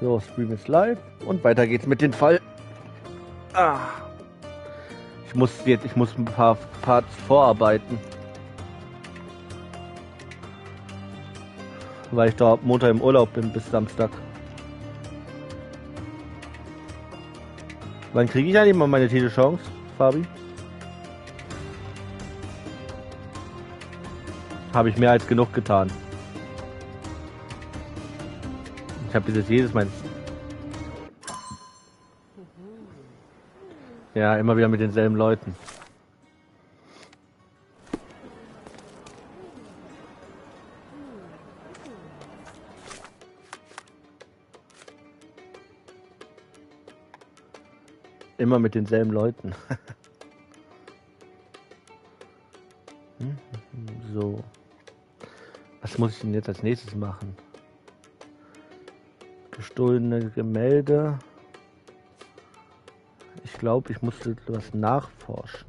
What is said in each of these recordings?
So, Stream ist live und weiter geht's mit dem Fall. Ich muss ein paar Parts vorarbeiten. Weil ich da Montag im Urlaub bin bis Samstag. Wann kriege ich eigentlich mal meine Titelchance, Fabi? Habe ich mehr als genug getan. Ich habe bis jetzt jedes Mal... Ja, immer wieder mit denselben Leuten. Immer mit denselben Leuten. So. Was muss ich denn jetzt als nächstes machen? Gestohlene Gemälde. Ich glaube, ich musste etwas nachforschen.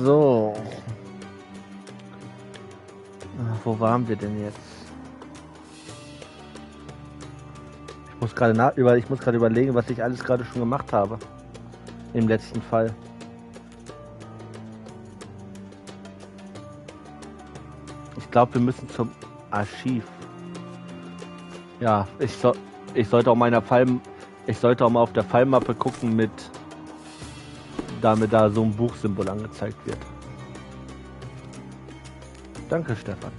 So. Wo waren wir denn jetzt? Ich muss gerade überlegen, was ich alles gerade schon gemacht habe. Im letzten Fall. Ich glaube, wir müssen zum Archiv. Ja, ich sollte auch mal auf der Fallmappe gucken damit da so ein Buchsymbol angezeigt wird. Danke, Stefan.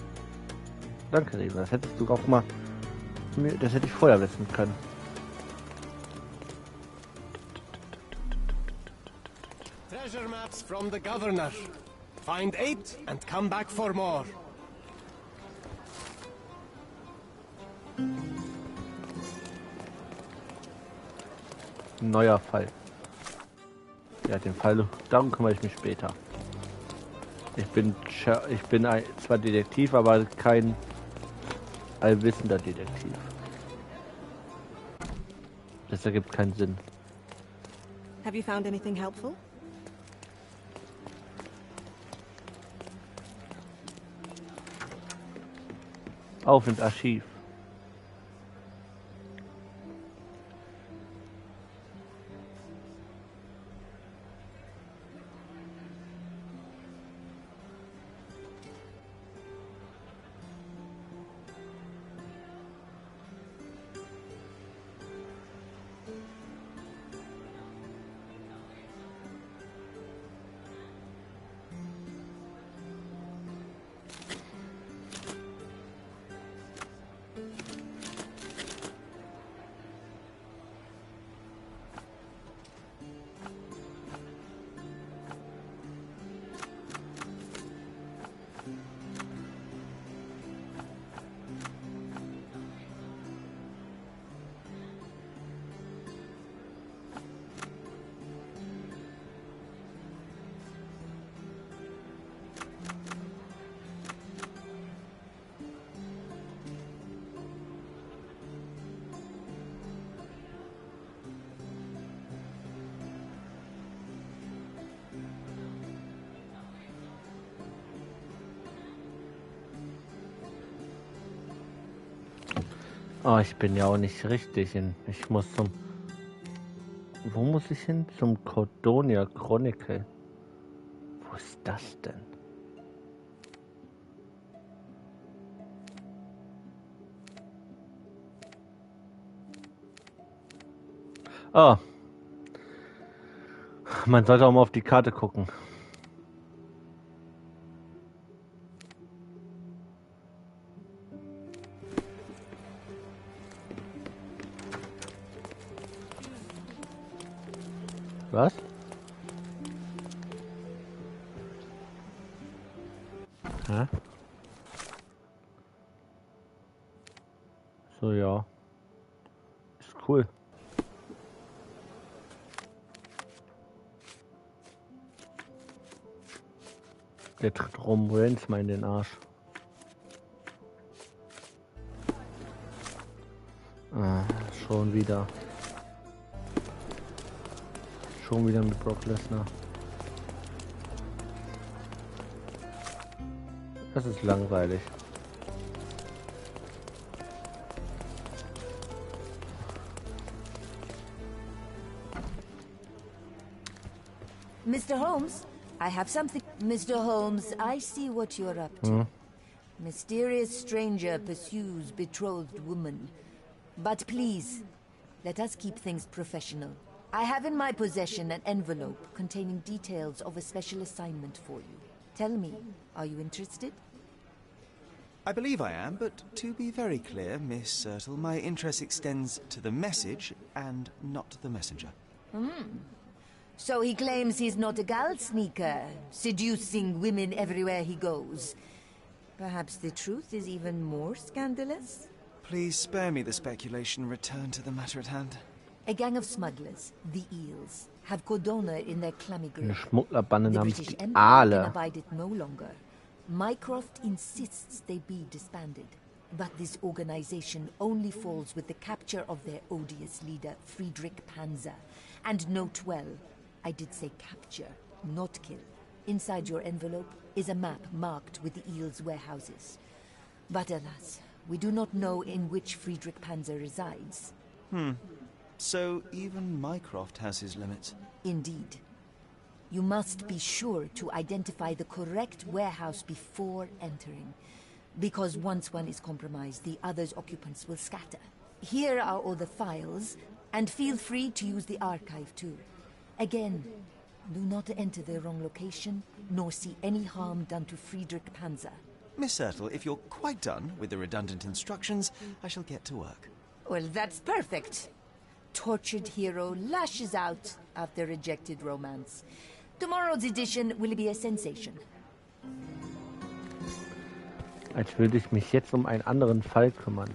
Danke, Resa. Das hättest du auch mal... Das hätte ich vorher wissen können. Treasure maps from the governor. Find 8 and come back for more. Neuer Fall. Ja, den Fall, darum kümmere ich mich später. Ich bin zwar Detektiv, aber kein allwissender Detektiv. Das ergibt keinen Sinn. Have you found anything helpful? Auf ins Archiv. Oh, ich bin ja auch nicht richtig in. Ich muss zum. Wo muss ich hin? Zum Cordonia Chronicle. Wo ist das denn? Oh. Man sollte auch mal auf die Karte gucken. Was? Hä? So, ja. Ist cool. Der tritt rum Reigns mal in den Arsch. Ah, schon wieder. Schon wieder mit Brock Lesnar. Das ist langweilig. Mr. Holmes, I have something. Mr. Holmes, I see what you're up to. Mysterious stranger pursues betrothed woman. But please, let us keep things professional. I have in my possession an envelope containing details of a special assignment for you. Tell me, are you interested? I believe I am, but to be very clear, Miss Sertle, my interest extends to the message and not the messenger. So he claims he's not a gal sneaker, seducing women everywhere he goes. Perhaps the truth is even more scandalous? Please spare me the speculation. Return to the matter at hand. A gang of smugglers, the Eels, have Cordona in their clammy grip. Eine Schmugglerbande The namens British die Empire can Aale. abide it no longer. Mycroft insists they be disbanded. But this organization only falls with the capture of their odious leader, Friedrich Panzer. And note well, I did say capture, not kill. Inside your envelope is a map marked with the Eels' warehouses. But alas, we do not know in which Friedrich Panzer resides. So even Mycroft has his limits. Indeed. You must be sure to identify the correct warehouse before entering. Because once one is compromised, the other's occupants will scatter. Here are all the files, and feel free to use the archive too. Again, do not enter the wrong location, nor see any harm done to Friedrich Panzer. Miss Sertle, if you're quite done with the redundant instructions, I shall get to work. Well, that's perfect. Tortured hero lashes out after rejected romance. Tomorrow's edition will be a sensation. Als würde ich mich jetzt um einen anderen Fall kümmern.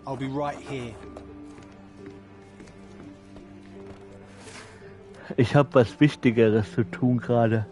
I'll be right here. Ich habe was Wichtigeres zu tun gerade.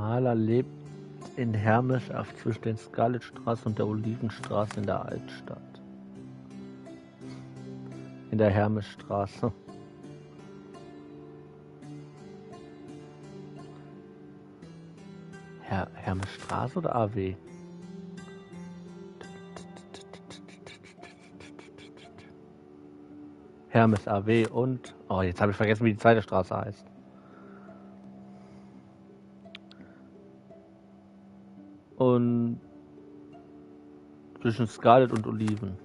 Maler lebt in Hermes zwischen der Scarlettstraße und der Olivenstraße in der Altstadt. In der Hermesstraße. Hermesstraße oder AW? Hermes AW und... Oh, jetzt habe ich vergessen, wie die zweite Straße heißt. Und zwischen Scarlett und Oliven.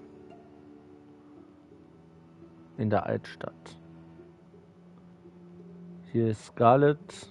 In der Altstadt. Hier ist Scarlett.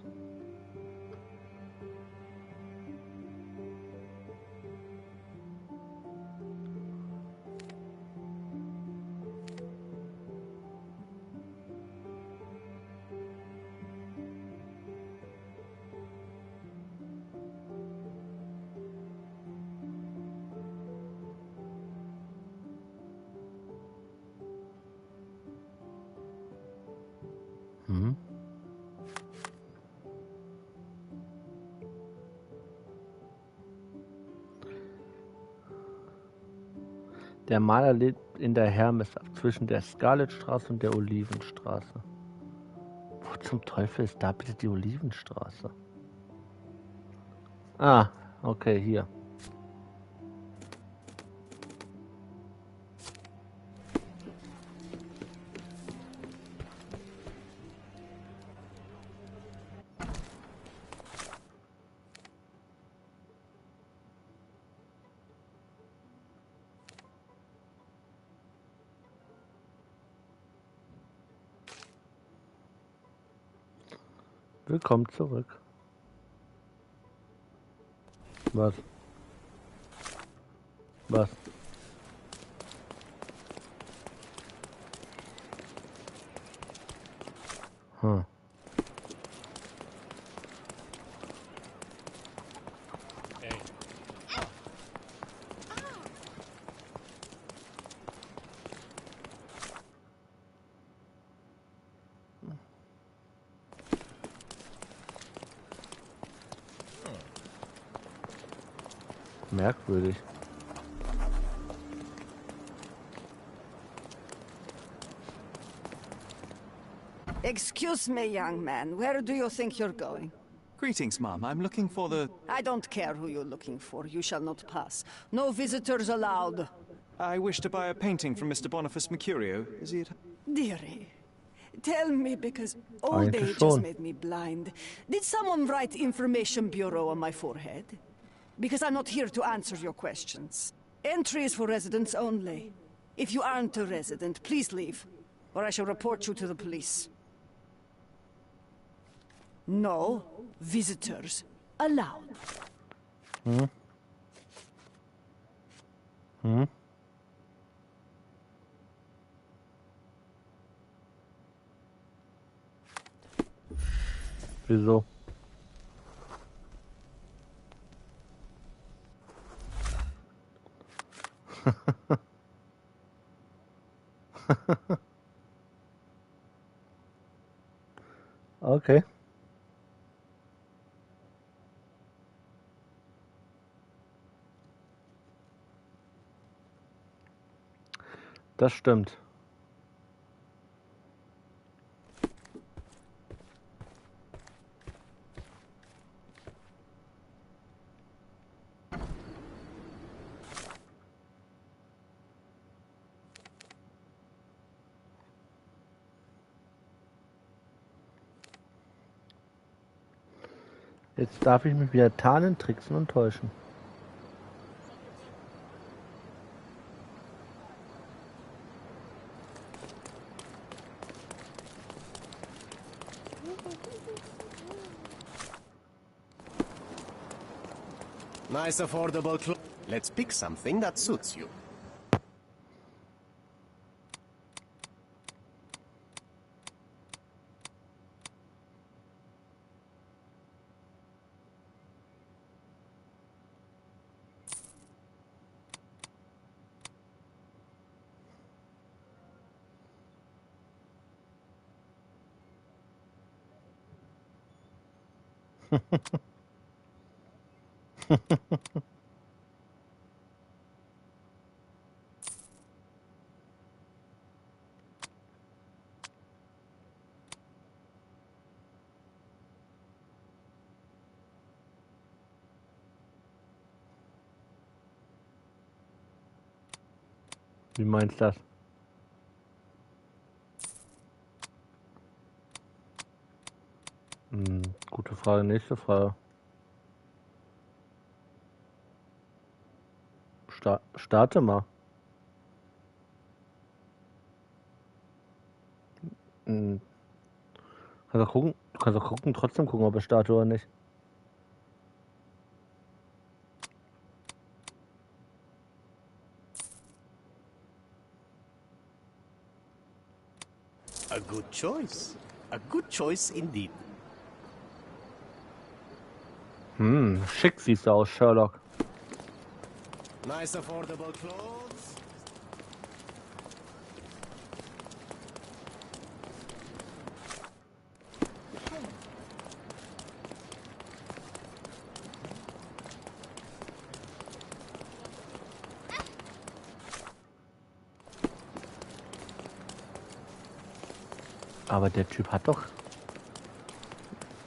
Der Maler lebt in der Hermes zwischen der Scarlettstraße und der Olivenstraße. Wo zum Teufel ist da bitte die Olivenstraße? Ah, okay, hier. Willkommen zurück. Was? Was? Hm. Merkwürdig. Excuse me, young man. Where do you think you're going? Greetings, ma'am. I'm looking for the... I don't care who you're looking for. You shall not pass. No visitors allowed. I wish to buy a painting from Mr. Boniface Mercurio. Is he at... Dearie, tell me, because old Eigentlich age has schon. made me blind. Did someone write Information Bureau on my forehead? Because I'm not here to answer your questions. Entry is for residents only. If you aren't a resident, please leave, or I shall report you to the police. No visitors allowed. Hm? Hm? Wieso? Okay. Das stimmt. Jetzt darf ich mich wieder tarnen, tricksen und täuschen. Nice affordable clothes. Let's pick something that suits you. Wie meinst du das? Gute Frage, nächste Frage. Starte mal. Hm, kannst auch gucken, du kannst auch gucken, trotzdem gucken, ob er starte oder nicht. A good choice. A good choice indeed. Schick siehst du aus, Sherlock. Nice affordable clothes. Aber der Typ hat doch...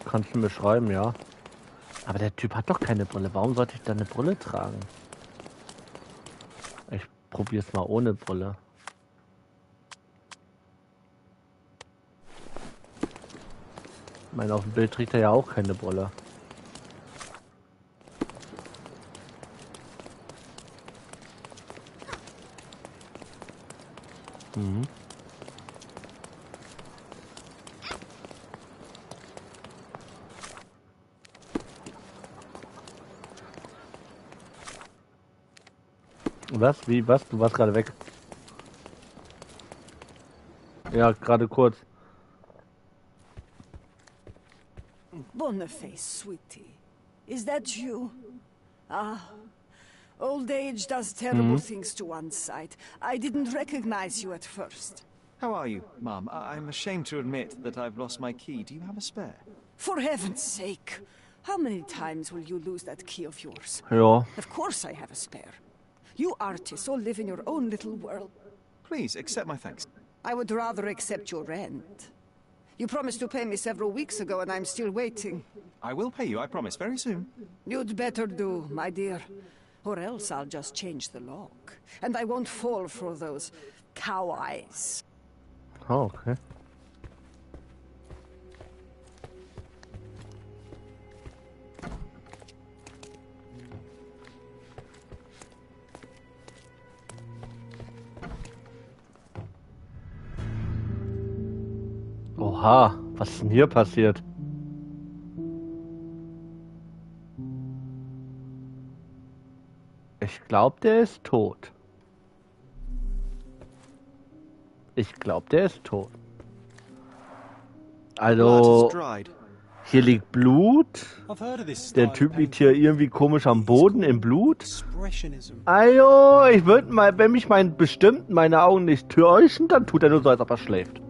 Kannst du mir schreiben, ja. Aber der Typ hat doch keine Brille. Warum sollte ich dann eine Brille tragen? Ich probier's mal ohne Brille. Ich meine, auf dem Bild trägt er ja auch keine Brille. Was? Wie? Was? Du warst gerade weg. Ja, gerade kurz. Boniface, sweetie. Is that you? Ah. Old age does terrible things to one's sight. I didn't recognize you at first. How are you, Mum? I'm ashamed to admit that I've lost my key. Do you have a spare? For heaven's sake. How many times will you lose that key of yours? Ja. Of course I have a spare. You artists all live in your own little world. Please, accept my thanks. I would rather accept your rent. You promised to pay me several weeks ago and I'm still waiting. I will pay you, I promise, very soon. You'd better do, my dear. Or else I'll just change the lock. And I won't fall for those cow eyes. Oh, okay. Oha, was ist denn hier passiert? Ich glaube, der ist tot. Ich glaube, der ist tot. Also, hier liegt Blut. Der Typ liegt hier irgendwie komisch am Boden im Blut. Also, ich würde mal, wenn mich meine Augen nicht täuschen, dann tut er nur so, als ob er schläft.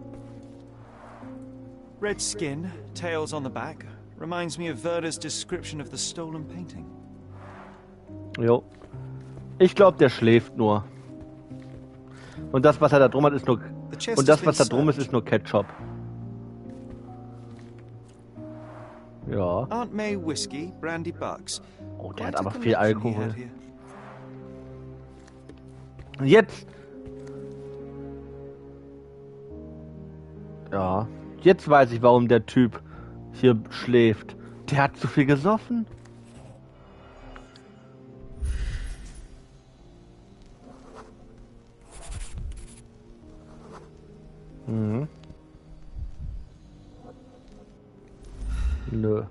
Red skin, tails on the back. Reminds me of Werder's description of the stolen painting. Jo. Ich glaube, der schläft nur. Und das, was er da drum hat, ist nur... Und das, was da drum ist nur Ketchup. Ja. Aunt May Whiskey, Brandy Bucks. Oh, der hat aber viel Alkohol. Jetzt! Ja. Jetzt weiß ich, warum der Typ hier schläft. Der hat zu viel gesoffen. Mhm. Nö.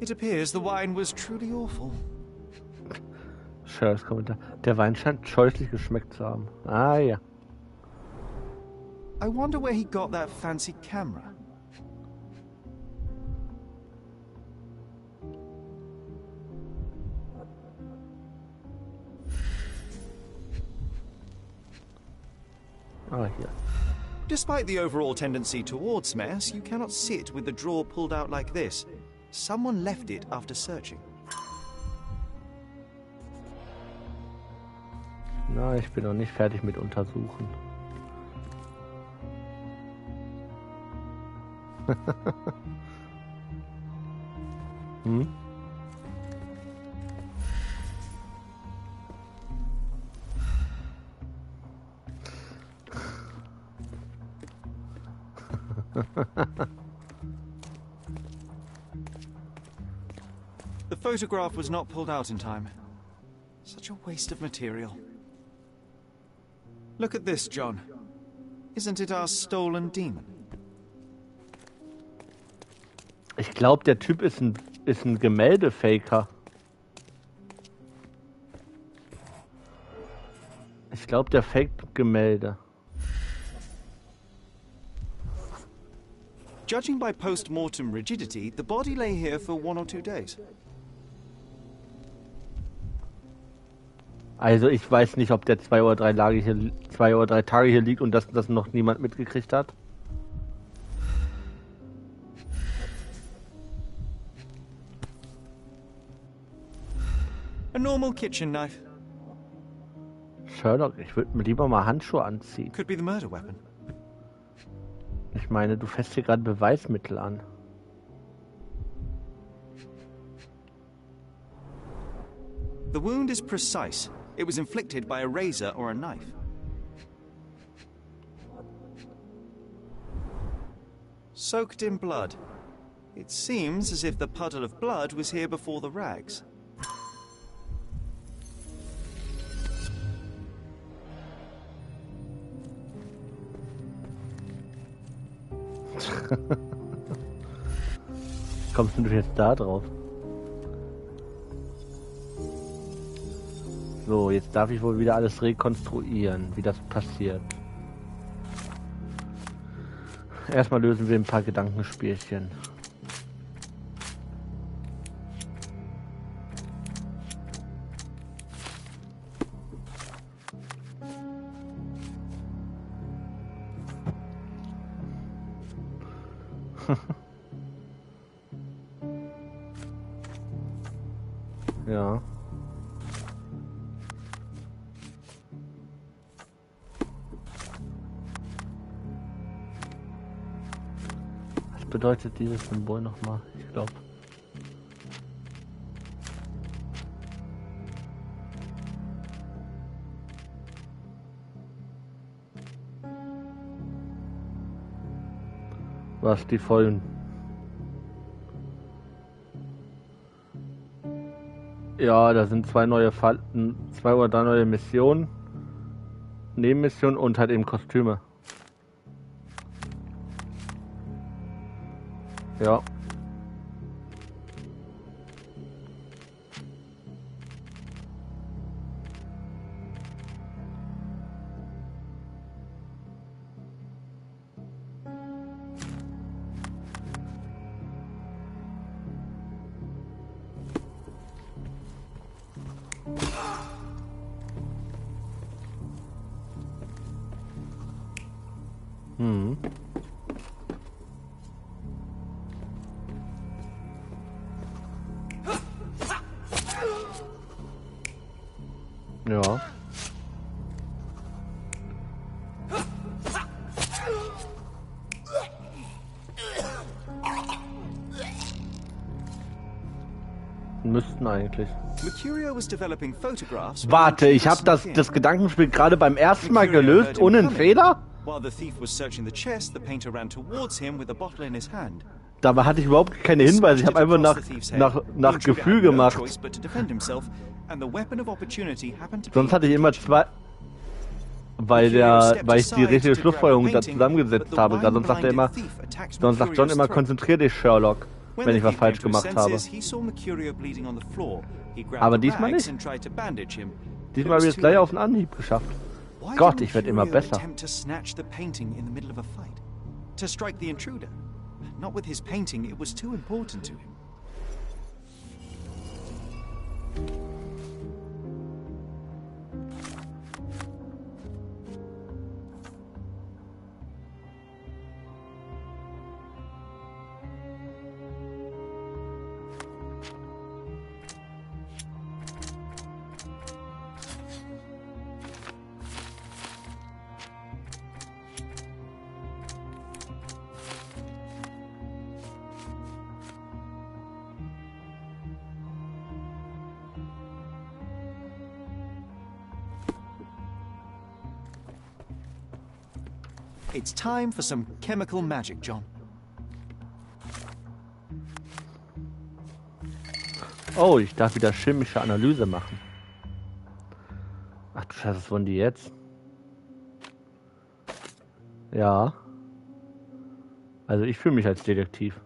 It appears the wine was truly awful. Schönes Kommentar. Der Wein scheint scheußlich geschmeckt zu haben. Ah ja. I wonder where he got that fancy camera. Ah, hier. Despite the overall tendency towards mess, you cannot sit with the drawer pulled out like this. Someone left it after searching. Na, ich bin noch nicht fertig mit Untersuchen. Hm? The photograph was not pulled out in time. Such a waste of material. Look at this, John. Isn't it our stolen demon? Ich glaube, der Typ ist ein Gemäldefaker. Ich glaube, der faked Gemälde. Judging by post-mortem rigidity, the body lay here for 1 or 2 days. Also ich weiß nicht, ob der 2 oder 3 Tage hier liegt und das noch niemand mitgekriegt hat. A normal kitchen knife. Sherlock, ich würde mir lieber mal Handschuhe anziehen. Could be the murder weapon. Ich meine, du fässt hier gerade Beweismittel an. The wound is precise. It was inflicted by a razor or a knife. Soaked in blood. It seems as if the puddle of blood was here before the rags. Kommst du jetzt da drauf? So, jetzt darf ich wohl wieder alles rekonstruieren, wie das passiert. Erstmal lösen wir ein paar Gedankenspielchen. Ja. Was bedeutet dieses Symbol nochmal? Ich glaube. Was die vollen. Ja, da sind 2 oder 3 neue Missionen, Nebenmissionen und halt eben Kostüme. Ja. Hm. Ja. Müssten eigentlich. Warte, ich habe das Gedankenspiel gerade beim ersten Mal gelöst, ohne einen Fehler? Dabei hatte ich überhaupt keine Hinweise, ich habe einfach nach Gefühl gemacht. Sonst hatte ich immer 2... Weil ich die richtige Schlussfolgerung da zusammengesetzt habe. Sonst sagt John immer, konzentrier dich, Sherlock, wenn ich was falsch gemacht habe. Aber diesmal nicht. Diesmal habe ich es gleich auf den Anhieb geschafft. Gott, ich werde immer besser. Not with his painting, it was too important to him. It's time for some chemical magic, John. Oh, ich darf wieder chemische Analyse machen. Ach du Scheiße, was wollen die jetzt? Ja. Also ich fühle mich als Detektiv.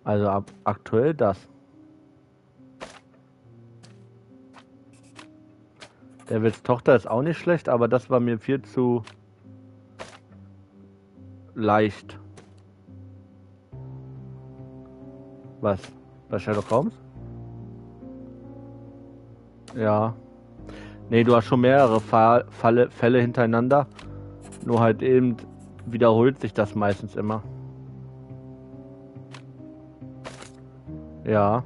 Also aktuell das. Davids Tochter ist auch nicht schlecht, aber das war mir viel zu leicht. Was? Bei Sherlock Holmes? Ja. Nee, du hast schon mehrere Fälle hintereinander. Nur halt eben wiederholt sich das meistens immer. Ja.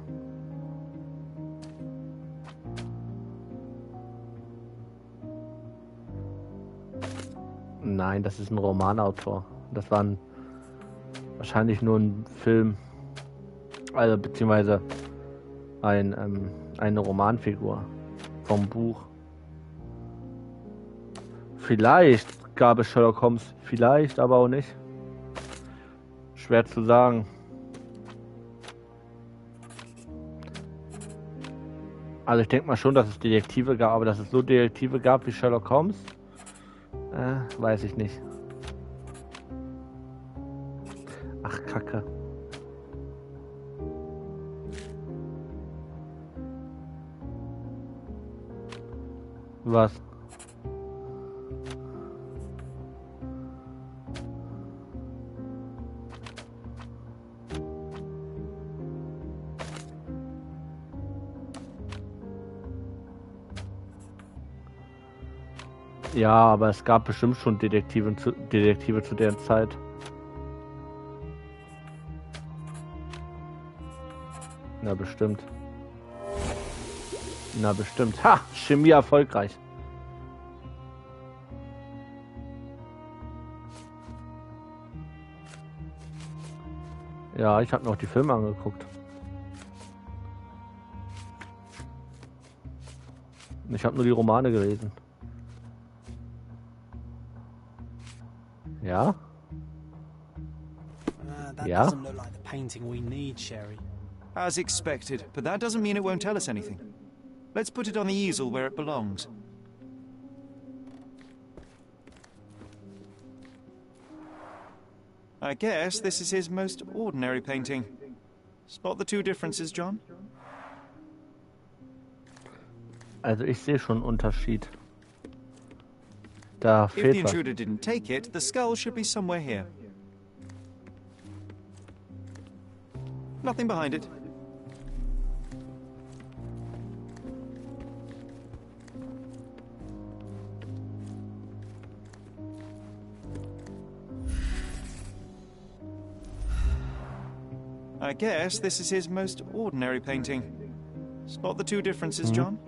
Nein, das ist ein Romanautor. Das war wahrscheinlich nur ein Film. Also beziehungsweise eine Romanfigur vom Buch. Vielleicht gab es Sherlock Holmes, vielleicht, aber auch nicht. Schwer zu sagen. Also ich denke mal schon, dass es Detektive gab, aber dass es so Detektive gab wie Sherlock Holmes, weiß ich nicht. Ach, Kacke. Was? Ja, aber es gab bestimmt schon Detektive zu der Zeit. Na bestimmt. Na bestimmt. Ha! Chemie erfolgreich. Ja, ich habe noch die Filme angeguckt. Ich habe nur die Romane gelesen. Ja? That Yeah? doesn't look like the painting we need, Sherry. As expected, but that doesn't mean it won't tell us anything. Let's put it on the easel where it belongs. I guess this is his most ordinary painting. Spot the two differences, John? Also ich sehe schon einen Unterschied. Da If the fehlt was. intruder didn't take it, the skull should be somewhere here. Nothing behind it. I guess this is his most ordinary painting. Spot the two differences, John?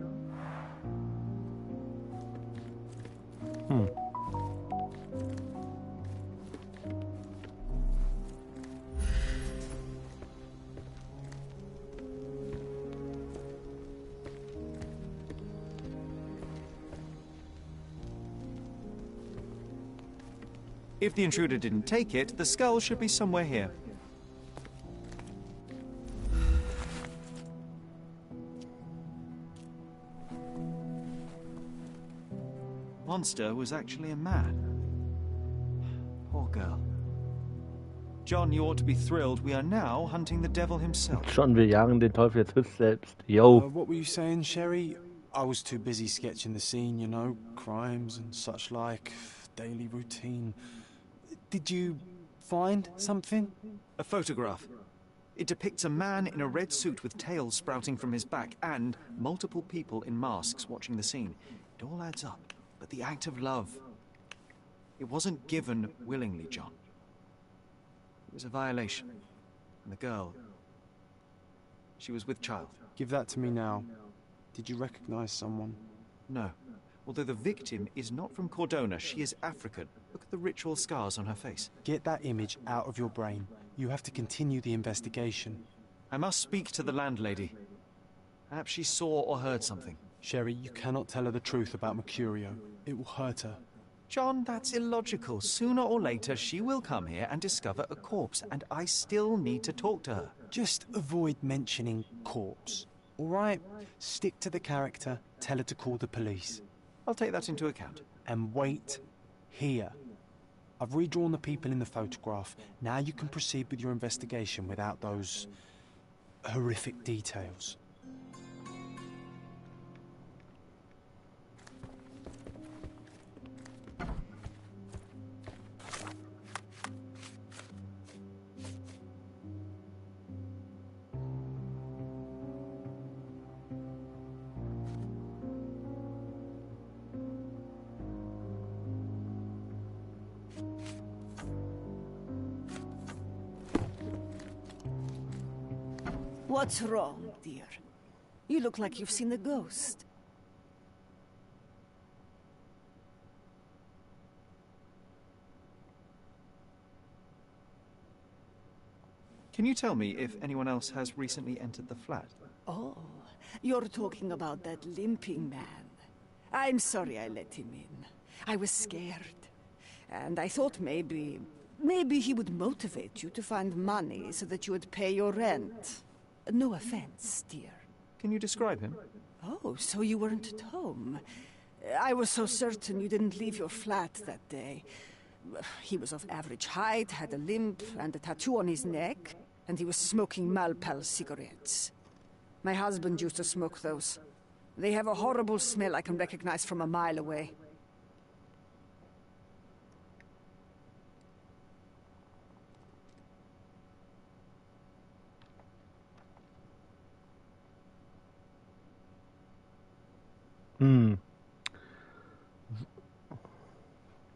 If the intruder didn't take it, the skull should be somewhere here. Monster was actually a man. Poor girl. John, you ought to be thrilled. We are now hunting the devil himself. Schon, wir jagen den Teufel jetzt höchst selbst. Yo. What were you saying, Sherry? I was too busy sketching the scene, you know, crimes and such like, daily routine. Did you find something? A photograph. It depicts a man in a red suit with tails sprouting from his back and multiple people in masks watching the scene. It all adds up. But the act of love, it wasn't given willingly, John. It was a violation. And the girl, she was with child. Give that to me now. Did you recognize someone? No. Although the victim is not from Cordona, she is African. Look at the ritual scars on her face. Get that image out of your brain. You have to continue the investigation. I must speak to the landlady. Perhaps she saw or heard something. Sherry, you cannot tell her the truth about Mercurio. It will hurt her. John, that's illogical. Sooner or later, she will come here and discover a corpse, and I still need to talk to her. Just avoid mentioning corpse, all right? Stick to the character, tell her to call the police. I'll take that into account. And wait here. I've redrawn the people in the photograph. Now you can proceed with your investigation without those horrific details. What's wrong, dear? You look like you've seen a ghost. Can you tell me if anyone else has recently entered the flat? Oh, you're talking about that limping man. I'm sorry I let him in. I was scared. And I thought maybe he would motivate you to find money so that you would pay your rent. No offense, dear. Can you describe him? Oh, so you weren't at home. I was so certain you didn't leave your flat that day. He was of average height, had a limp and a tattoo on his neck, and he was smoking Malpal cigarettes. My husband used to smoke those. They have a horrible smell I can recognize from a mile away.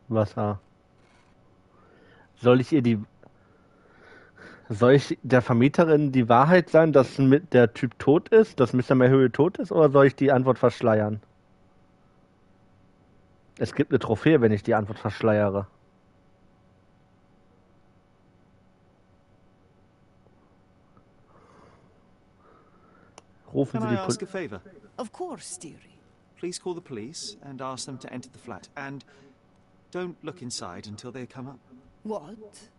Wasser. Soll ich der Vermieterin die Wahrheit sagen, dass der Typ tot ist, dass Mr. Mayhew tot ist, oder soll ich die Antwort verschleiern? Es gibt eine Trophäe, wenn ich die Antwort verschleiere. Rufen Sie die Ask a favor? Of course, dearie. Please call the police and ask them to enter the flat. And don't look inside until they come up. What?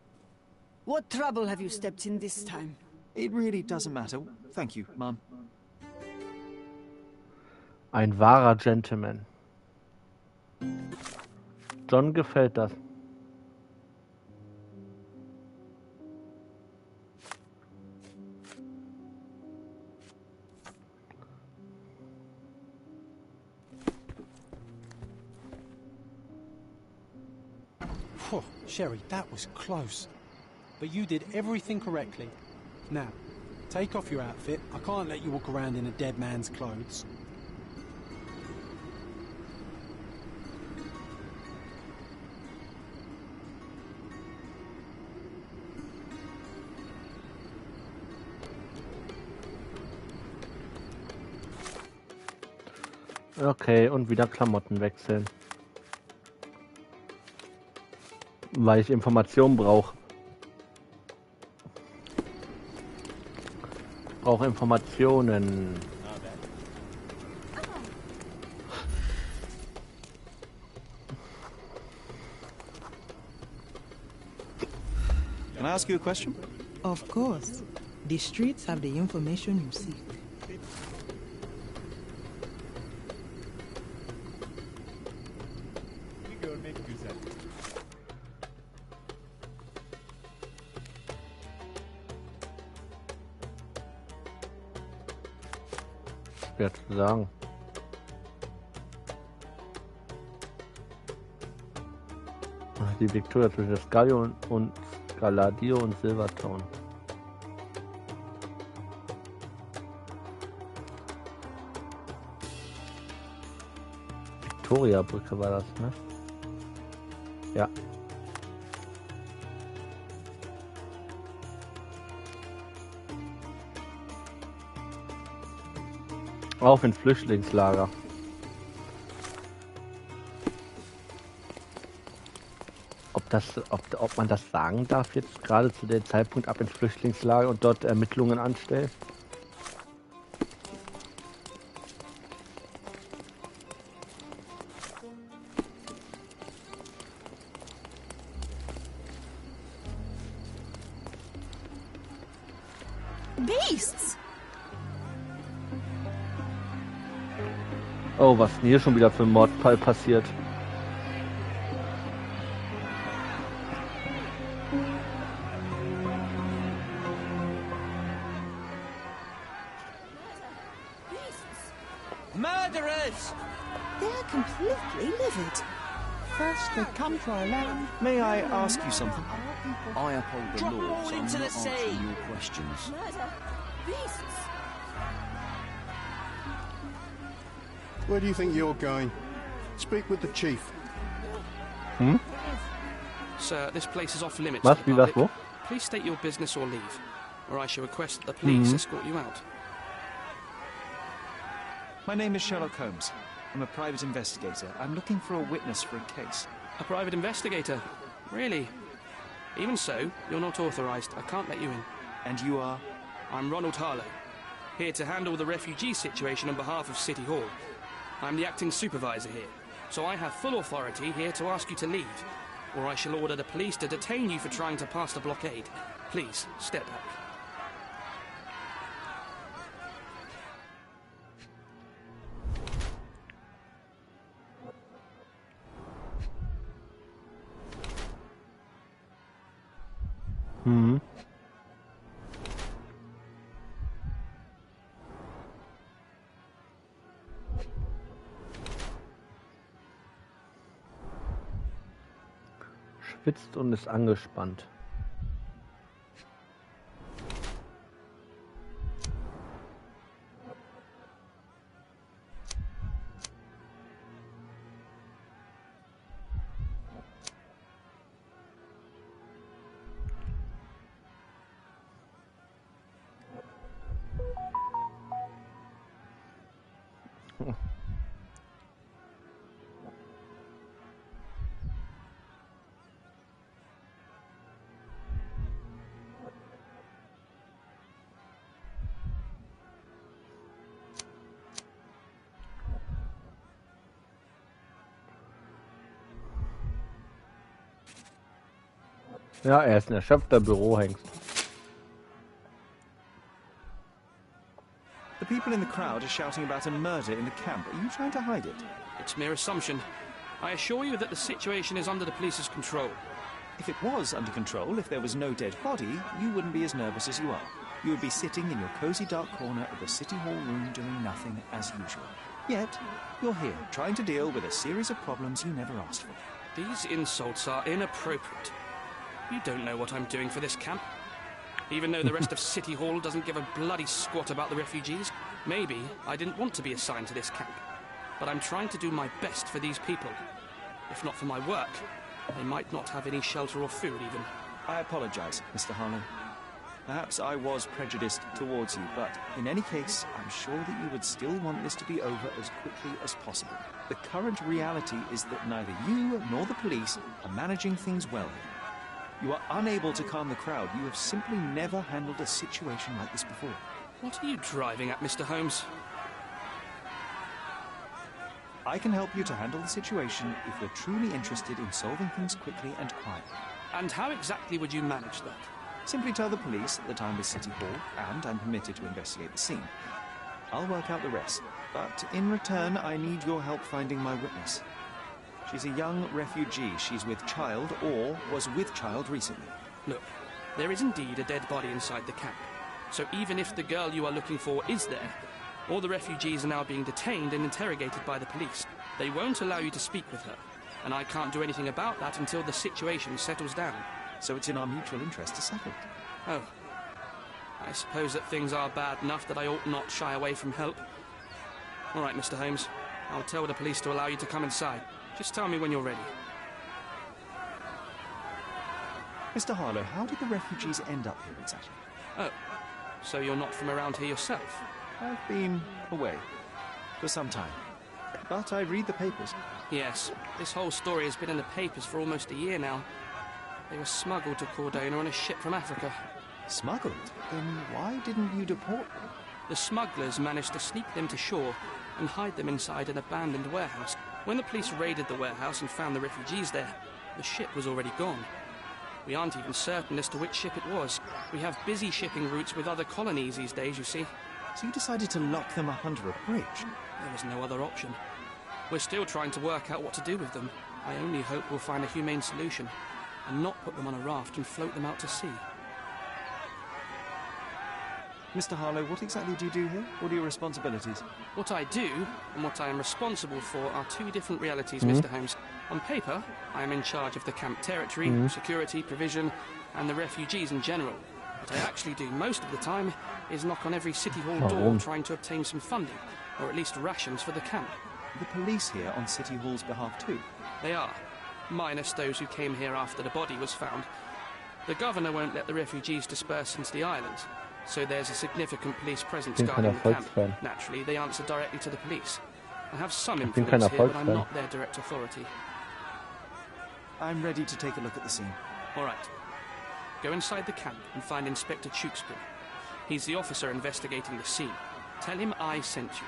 What trouble have you stepped in this time? It really doesn't matter. Thank you, Mum. Ein wahrer Gentleman. John gefällt das. Phew, Sherry, that was close. But you did everything correctly. Now, take off your outfit. I can't let you walk around in a dead man's clothes. Okay, und wieder Klamotten wechseln. Weil ich Informationen brauche. Brauche Informationen. Can I ask you a question? Of course. The streets have the information you seek. Schwer zu sagen. Die Victoria zwischen Scalio und Galadio und Silvertown. Victoria-Brücke war das, ne? Ja. Auf ins Flüchtlingslager. Ob man das sagen darf jetzt gerade zu dem Zeitpunkt ab ins Flüchtlingslager und dort Ermittlungen anstellen? Beasts! Oh, was ist denn hier schon wieder für ein Mordfall passiert? Murderers! They're completely livid. First they come to our land. May I ask you something? I uphold the Drop law, all so I'm into not the sea. answering your questions. Beasts! Where do you think you're going? Speak with the chief. Hmm? Sir, this place is off limits Was? to the Wie, was, public. wo? Please state your business or leave, or I shall request that the police escort you out. My name is Sherlock Holmes. I'm a private investigator. I'm looking for a witness for a case. A private investigator? Really? Even so, you're not authorized. I can't let you in. And you are? I'm Ronald Harlow, here to handle the refugee situation on behalf of City Hall. I'm the acting supervisor here, so I have full authority here to ask you to leave, or I shall order the police to detain you for trying to pass the blockade. Please, step back. Mhm. Schwitzt und ist angespannt. Ja, er ist ein erschöpfter Bürohengst. The people in the crowd are shouting about a murder in the camp. Are you trying to hide it? It's mere assumption. I assure you that the situation is under the police's control. If it was under control, if there was no dead body, you wouldn't be as nervous as you are. You would be sitting in your cozy dark corner of the City Hall room doing nothing as usual. Yet, you're here, trying to deal with a series of problems you never asked for. These insults are inappropriate. You don't know what I'm doing for this camp. Even though the rest of City Hall doesn't give a bloody squat about the refugees, maybe I didn't want to be assigned to this camp. But I'm trying to do my best for these people. If not for my work, they might not have any shelter or food even. I apologize, Mr. Harlow. Perhaps I was prejudiced towards you, but in any case, I'm sure that you would still want this to be over as quickly as possible. The current reality is that neither you nor the police are managing things well here. You are unable to calm the crowd. You have simply never handled a situation like this before. What are you driving at, Mr. Holmes? I can help you to handle the situation if you're truly interested in solving things quickly and quietly. And how exactly would you manage that? Simply tell the police that I'm with City Hall and I'm permitted to investigate the scene. I'll work out the rest, but in return I need your help finding my witness. She's a young refugee. She's with child or was with child recently. Look, there is indeed a dead body inside the camp. So even if the girl you are looking for is there, all the refugees are now being detained and interrogated by the police. They won't allow you to speak with her, and I can't do anything about that until the situation settles down. So it's in our mutual interest to settle it. Oh. I suppose that things are bad enough that I ought not shy away from help. All right, Mr. Holmes. I'll tell the police to allow you to come inside. Just tell me when you're ready. Mr. Harlow, how did the refugees end up here exactly? Oh, so you're not from around here yourself? I've been away for some time, but I read the papers. Yes, this whole story has been in the papers for almost a year now. They were smuggled to Cordona on a ship from Africa. Smuggled? Then why didn't you deport them? The smugglers managed to sneak them to shore and hide them inside an abandoned warehouse. When the police raided the warehouse and found the refugees there, the ship was already gone. We aren't even certain as to which ship it was. We have busy shipping routes with other colonies these days, you see. So you decided to lock them up under a bridge? There was no other option. We're still trying to work out what to do with them. I only hope we'll find a humane solution, and not put them on a raft and float them out to sea. Mr. Harlow, what exactly do you do here? What are your responsibilities? What I do, and what I am responsible for, are two different realities, Mr. Holmes. On paper, I am in charge of the camp territory, security, provision, and the refugees in general. What I actually do most of the time is knock on every City Hall door trying to obtain some funding, or at least rations for the camp. The police here on City Hall's behalf too? They are, minus those who came here after the body was found. The governor won't let the refugees disperse into the islands, so there's a significant police presence guarding the camp. Naturally, they answer directly to the police. I have some influence here, but I'm not their direct authority. I'm ready to take a look at the scene. All right. Go inside the camp and find Inspector Tewkesbury. He's the officer investigating the scene. Tell him I sent you.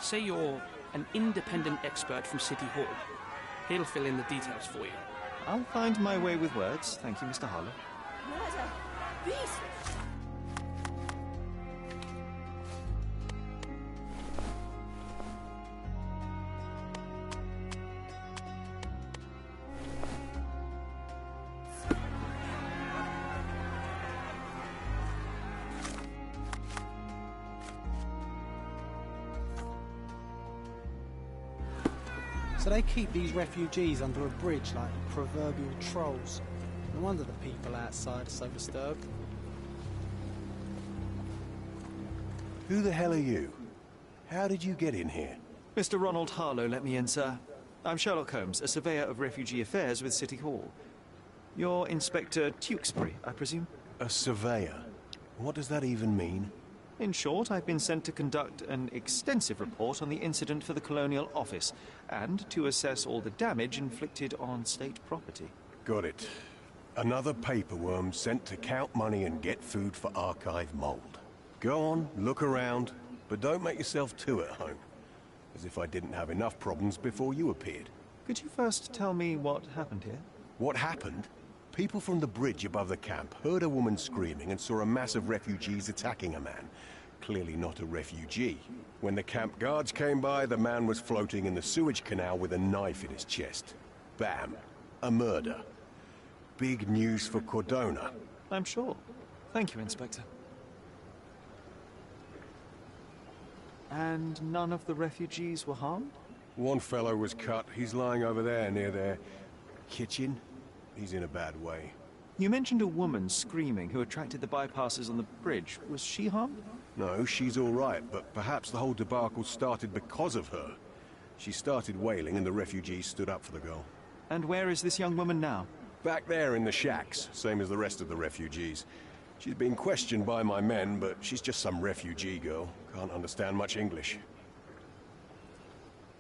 Say you're an independent expert from City Hall. He'll fill in the details for you. I'll find my way with words. Thank you, Mr. Harlow. Murder! Beast! So they keep these refugees under a bridge like proverbial trolls. No wonder the people outside are so disturbed. Who the hell are you? How did you get in here? Mr. Ronald Harlow let me in, sir. I'm Sherlock Holmes, a surveyor of refugee affairs with City Hall. You're Inspector Tewkesbury, I presume? A surveyor? What does that even mean? In short, I've been sent to conduct an extensive report on the incident for the Colonial Office, and to assess all the damage inflicted on state property. Got it. Another paperworm sent to count money and get food for archive mold. Go on, look around, but don't make yourself too at home. As if I didn't have enough problems before you appeared. Could you first tell me what happened here? What happened? People from the bridge above the camp heard a woman screaming and saw a mass of refugees attacking a man. Clearly not a refugee. When the camp guards came by, the man was floating in the sewage canal with a knife in his chest. Bam. A murder. Big news for Cordona. I'm sure. Thank you, Inspector. And none of the refugees were harmed? One fellow was cut. He's lying over there near their kitchen. He's in a bad way. You mentioned a woman screaming who attracted the bypassers on the bridge. Was she harmed? No, she's all right, but perhaps the whole debacle started because of her. She started wailing and the refugees stood up for the girl. And where is this young woman now? Back there in the shacks, same as the rest of the refugees. She's been questioned by my men, but she's just some refugee girl. Can't understand much English.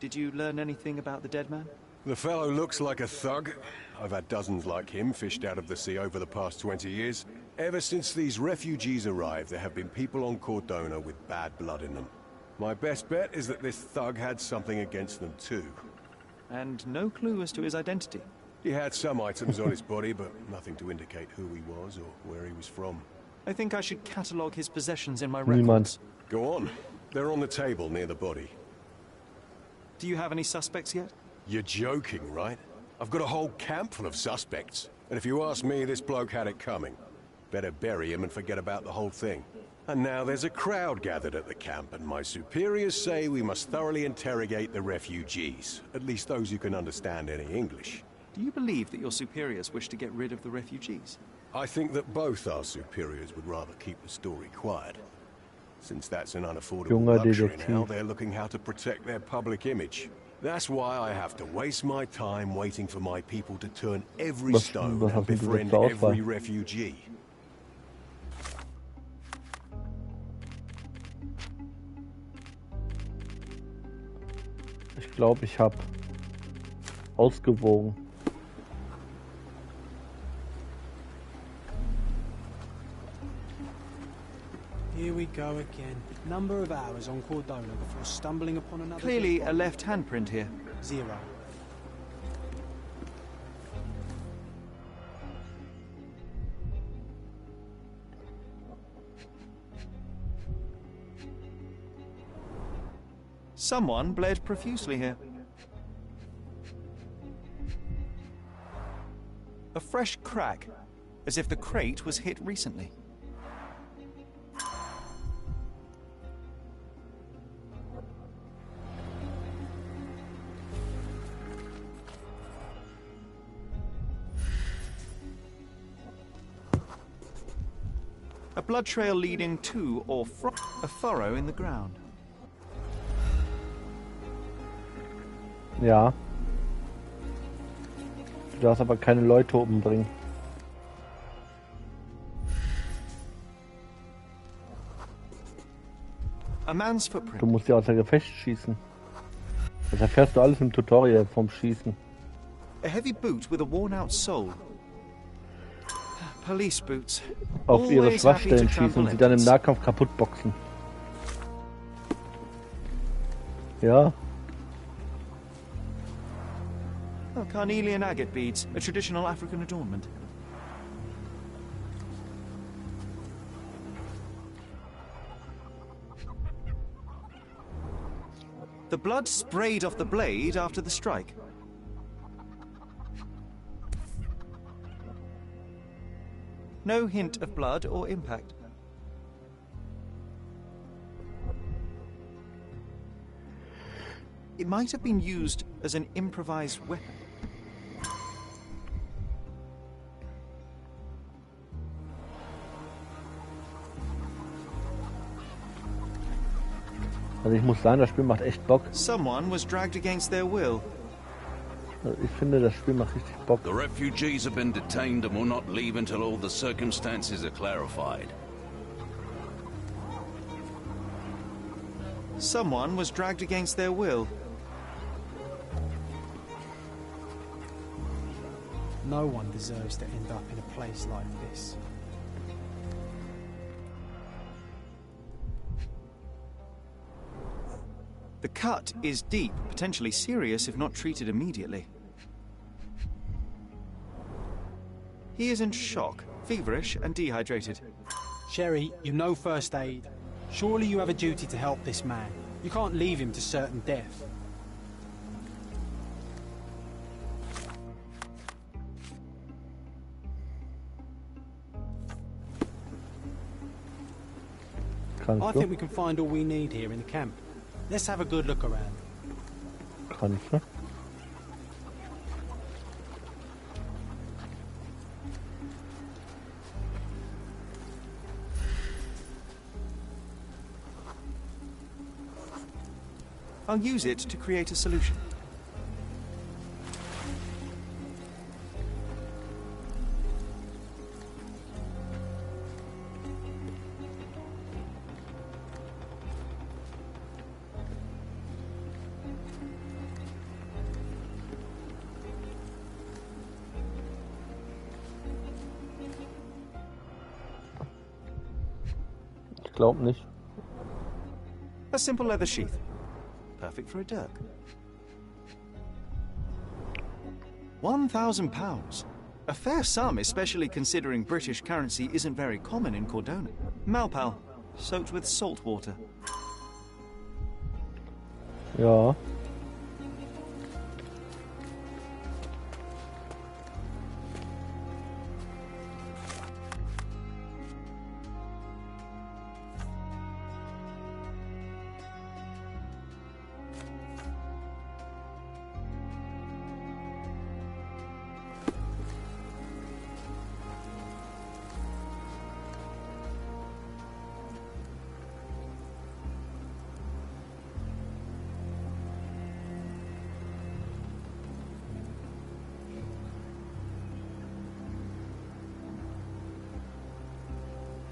Did you learn anything about the dead man? The fellow looks like a thug. I've had dozens like him fished out of the sea over the past 20 years. Ever since these refugees arrived, there have been people on Cordona with bad blood in them. My best bet is that this thug had something against them too. And no clue as to his identity? He had some items on his body, but nothing to indicate who he was or where he was from. I think I should catalogue his possessions in my records. Go on. They're on the table near the body. Do you have any suspects yet? You're joking, right? I've got a whole camp full of suspects. And if you ask me, this bloke had it coming. Better bury him and forget about the whole thing. And now there's a crowd gathered at the camp, and my superiors say we must thoroughly interrogate the refugees. At least those who can understand any English. Do you believe that your superiors wish to get rid of the refugees? I think that both our superiors would rather keep the story quiet. Since that's an unaffordable luxury now, they're looking how to protect their public image. That's why I have to waste my time waiting for my people to turn every stone and befriend every refugee. Ich glaube, ich habe ausgewogen. Here we go again. Number of hours on Cordona before stumbling upon another... Clearly a left handprint here. 0. Someone bled profusely here. A fresh crack, as if the crate was hit recently. A blood trail leading to or from a furrow in the ground. Ja. Du darfst aber keine Leute umbringen. A man's footprint. Du musst ja außer Gefecht schießen. Das erfährst du alles im Tutorial vom Schießen. A heavy boot with a worn-out sole. Police boots. Auf ihre Schwachstellen schießen und sie dann im Nahkampf kaputt boxen. Ja. Oh, carnelian agate beads, a traditional African adornment. The blood sprayed off the blade after the strike. No hint of blood or impact. It might have been used as an improvised weapon. Also ich muss sagen, das Spiel macht echt Bock. Someone was dragged against their will. Also ich finde, das Spiel macht richtig Bock. The refugees have been detained and will not leave until all the circumstances are clarified. Someone was dragged against their will. No one deserves to end up in a place like this. The cut is deep, potentially serious if not treated immediately. He is in shock, feverish and dehydrated. Sherry, you know first aid. Surely you have a duty to help this man. You can't leave him to certain death. I think we can find all we need here in the camp. Let's have a good look around. Kannst du? I'll use it to create a solution. Ich glaube nicht. A simple leather sheath. Perfect for a dirk. £1,000. A fair sum, especially considering British currency isn't very common in Cordona. Malpal, soaked with salt water. Ja.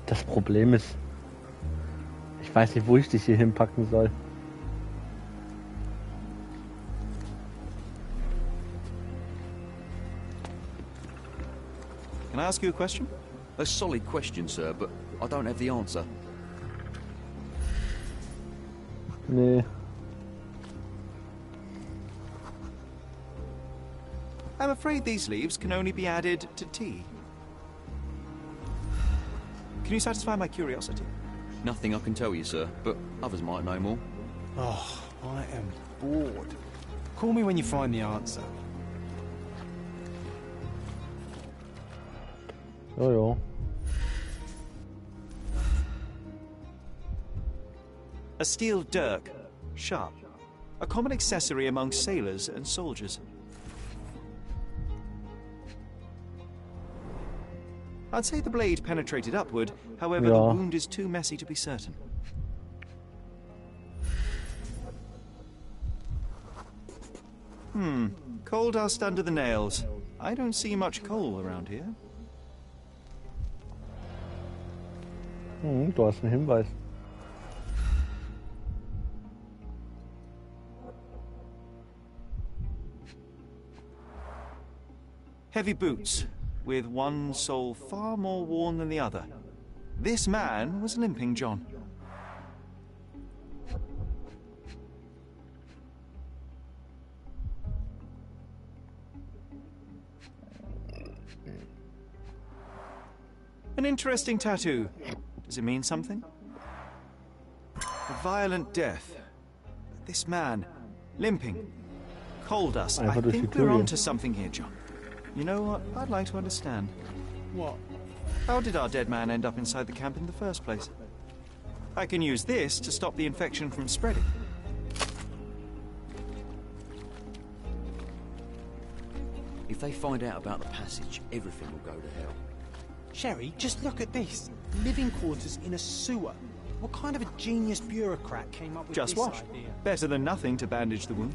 Das Problem ist, ich weiß nicht, wo ich dich hier hinpacken soll. Can I ask you a question? A solid question, sir, but I don't have the answer. Nee. I'm afraid these leaves can only be added to tea. Can you satisfy my curiosity? Nothing I can tell you, sir, but others might know more. Oh, I am bored. Call me when you find the answer. Jojo. A steel dirk, sharp. A common accessory among sailors and soldiers. I'd say the blade penetrated upward, however the wound is too messy to be certain. Coal dust under the nails. I don't see much coal around here. Du hast einen Hinweis. Heavy boots, with one sole far more worn than the other. This man was limping John. An interesting tattoo. Does it mean something? A violent death. This man, limping. Coal dust. I think we're onto something here, John. You know what? I'd like to understand. What? How did our dead man end up inside the camp in the first place? I can use this to stop the infection from spreading. If they find out about the passage, everything will go to hell. Sherry, just look at this. Living quarters in a sewer. What kind of a genius bureaucrat came up with Just this wash. idea? Better than nothing to bandage the wound.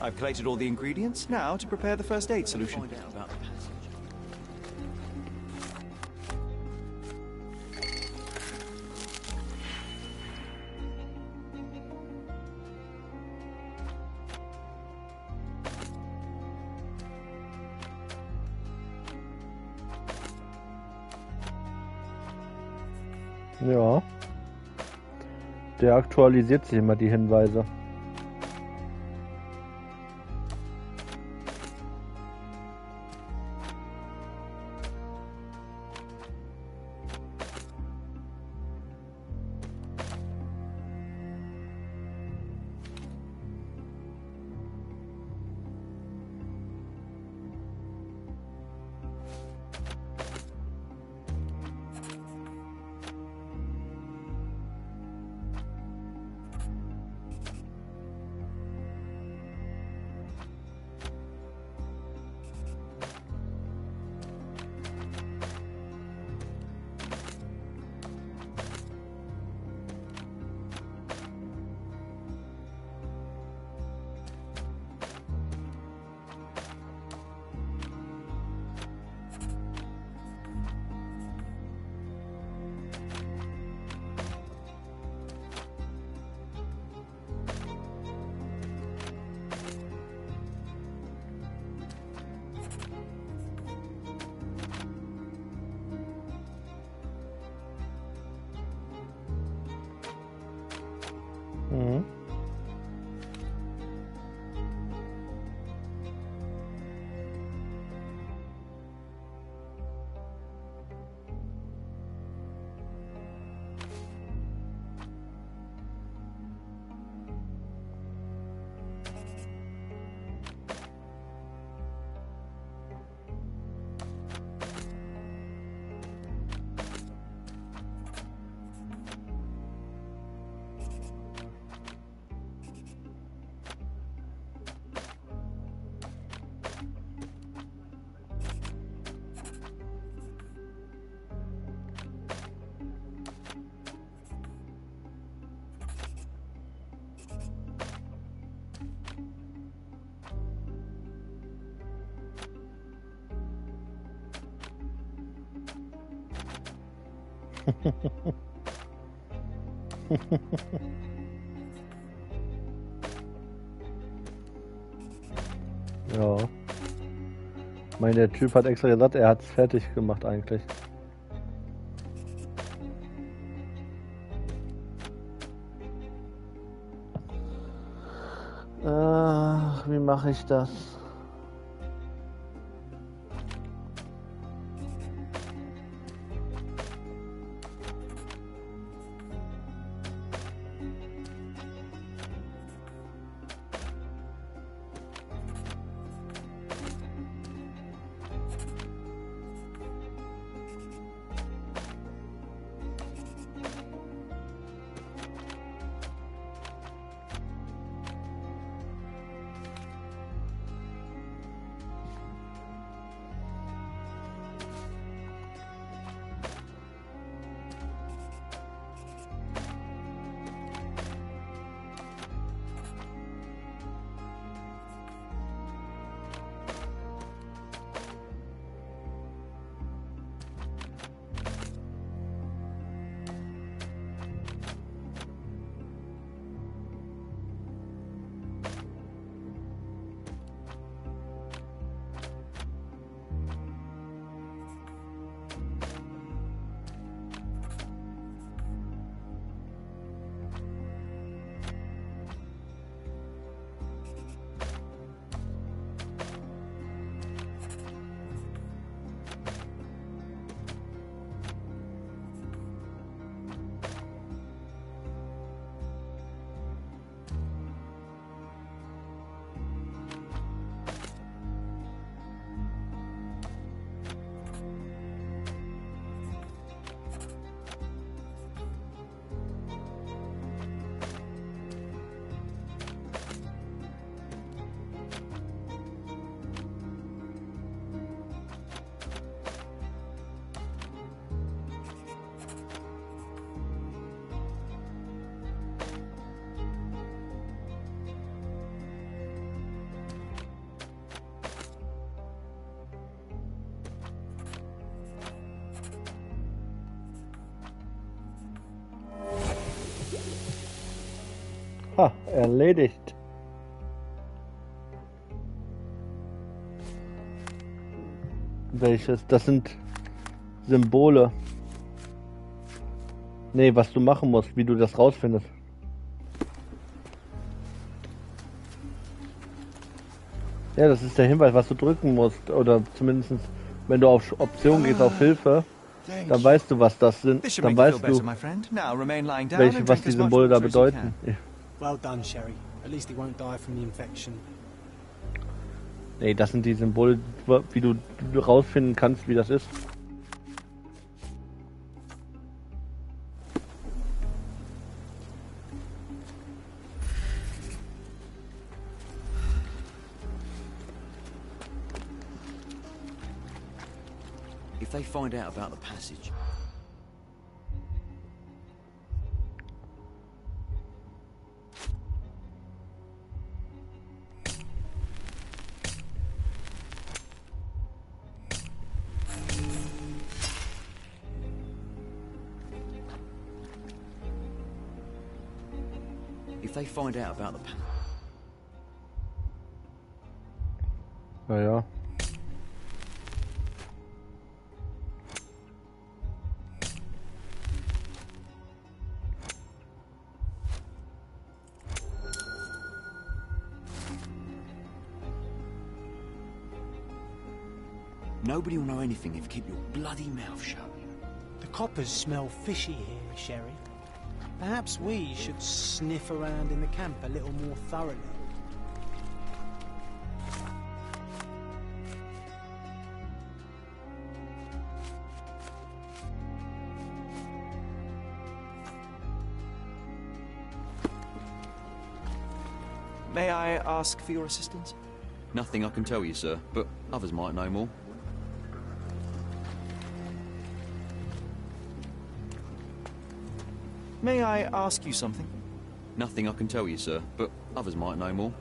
I've collated all the ingredients, now to prepare the first aid solution. Find out about the passage. Ja. Der aktualisiert sich immer die Hinweise. Mhm. Ja. Ich meine, der Typ hat extra gesagt, er hat es fertig gemacht eigentlich. Ach, wie mache ich das? Ha, erledigt. Welches? Das sind Symbole. Nee, was du machen musst, wie du das rausfindest. Ja, das ist der Hinweis, was du drücken musst. Oder zumindest, wenn du auf Option gehst, auf Hilfe, dann weißt du, was das sind. Dann weißt du, was die Symbole da bedeuten. Well done, Sherry. At least he won't die from the infection. Nee, das sind die Symbole, wie du rausfinden kannst, wie das ist. If they find out about the passage... If they find out about the passage... Naja. Nobody will know anything if you keep your bloody mouth shut. The coppers smell fishy here, Sherry. Perhaps we should sniff around in the camp a little more thoroughly. May I ask for your assistance? Nothing I can tell you, sir, but others might know more. May I ask you something? Nothing I can tell you, sir, but others might know more.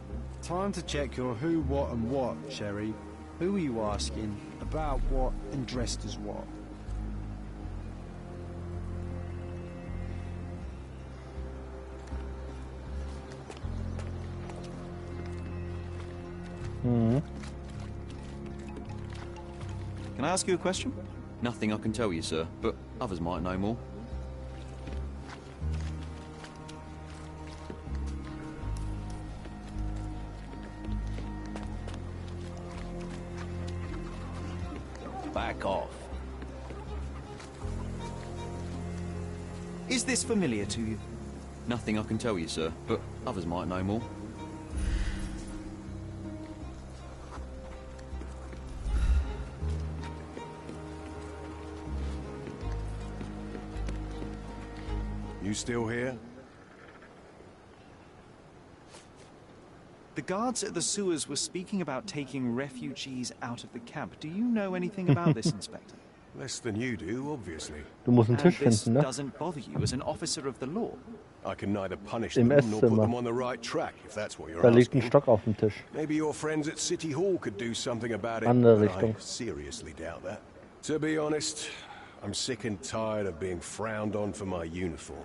Time to check your who, what and what, Sherry. Who are you asking, about what and dressed as what? Can I ask you a question? Nothing I can tell you, sir, but others might know more. Back off. Is this familiar to you? Nothing I can tell you, sir, but others might know more. You still here? The guards at the sewers were speaking about taking refugees out of the camp. Do you know anything about this, Inspector? Less than you do, obviously. Du musst einen Tisch And this finden, ne? doesn't bother you as an officer of the law? I can neither punish Im them nor put Esszimmer. them on the right track, if that's what you're Da liegt ein asking. Stock auf dem Tisch. Maybe your friends at City Hall could do something about it, Andere but Richtung. I seriously doubt that. To be honest, I'm sick and tired of being frowned on for my uniform.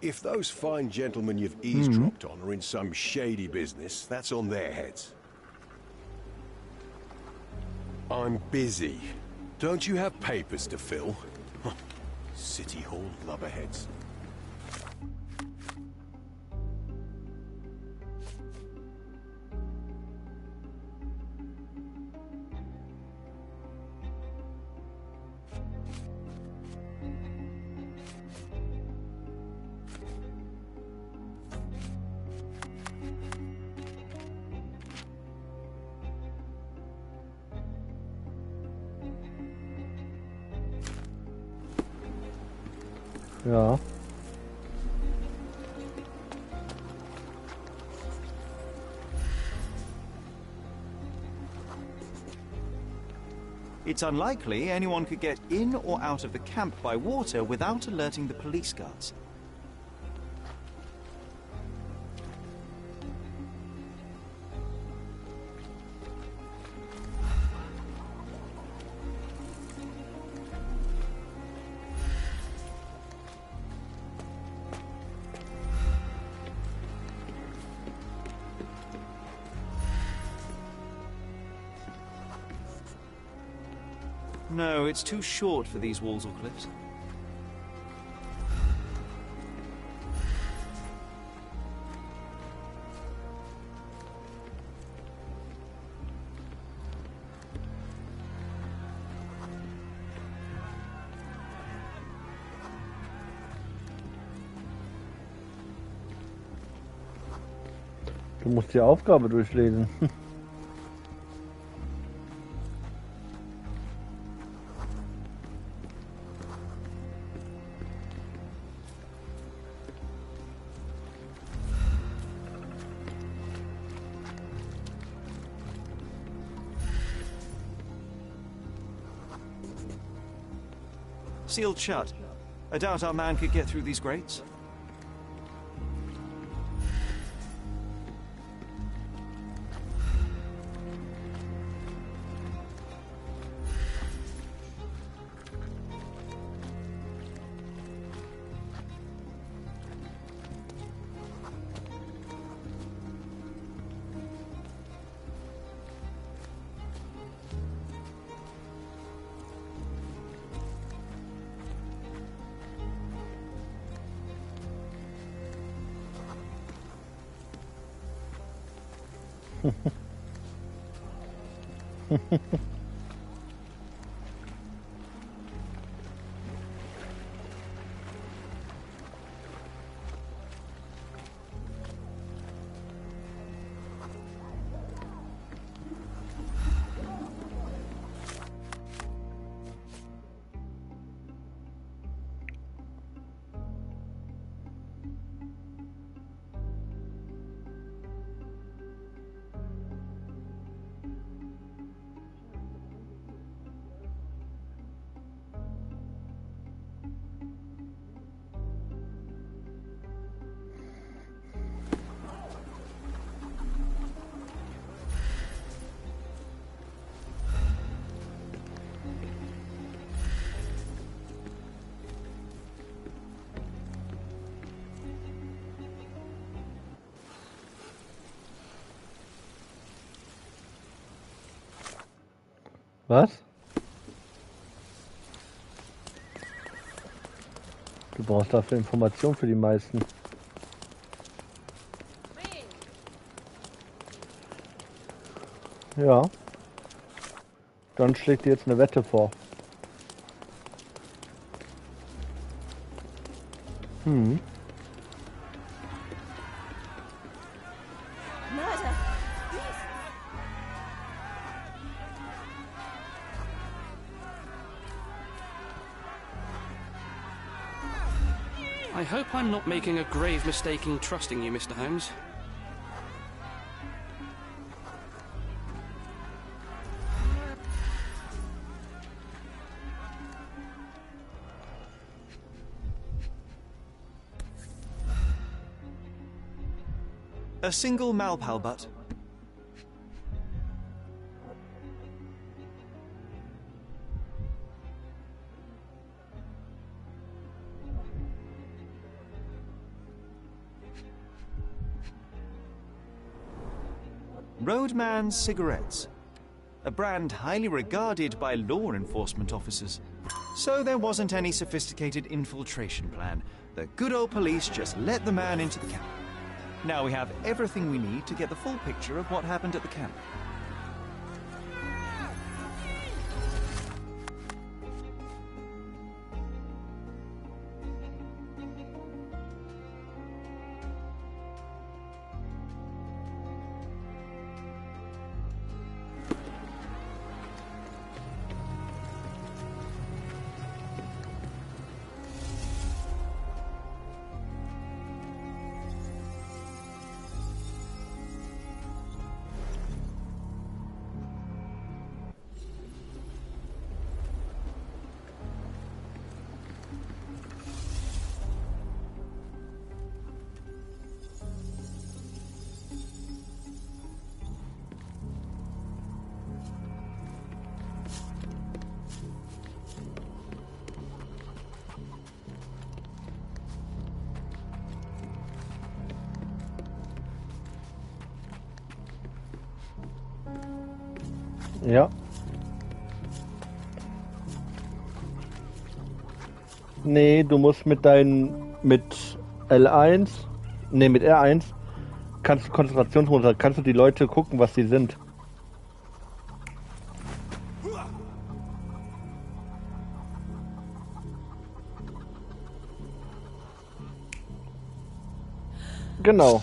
If those fine gentlemen you've eavesdropped on are in some shady business, that's on their heads. I'm busy. Don't you have papers to fill? City Hall lubberheads. Ja. It's unlikely anyone could get in or out of the camp by water without alerting the police guards. No, it's too short for these walls or cliffs. Du musst die Aufgabe durchlesen. Sealed shut. I doubt our man could get through these grates. Was? Du brauchst dafür Informationen für die meisten. Ja. Dann schlägt dir jetzt eine Wette vor. I hope I'm not making a grave mistake in trusting you, Mr. Holmes. A single Malpal butt. Roadman cigarettes. A brand highly regarded by law enforcement officers. So there wasn't any sophisticated infiltration plan. The good old police just let the man into the camp. Now we have everything we need to get the full picture of what happened at the camp. Ja. Nee, du musst mit L1, nee, mit R1 kannst du Konzentrationsmodus, kannst du die Leute gucken, was sie sind. Genau.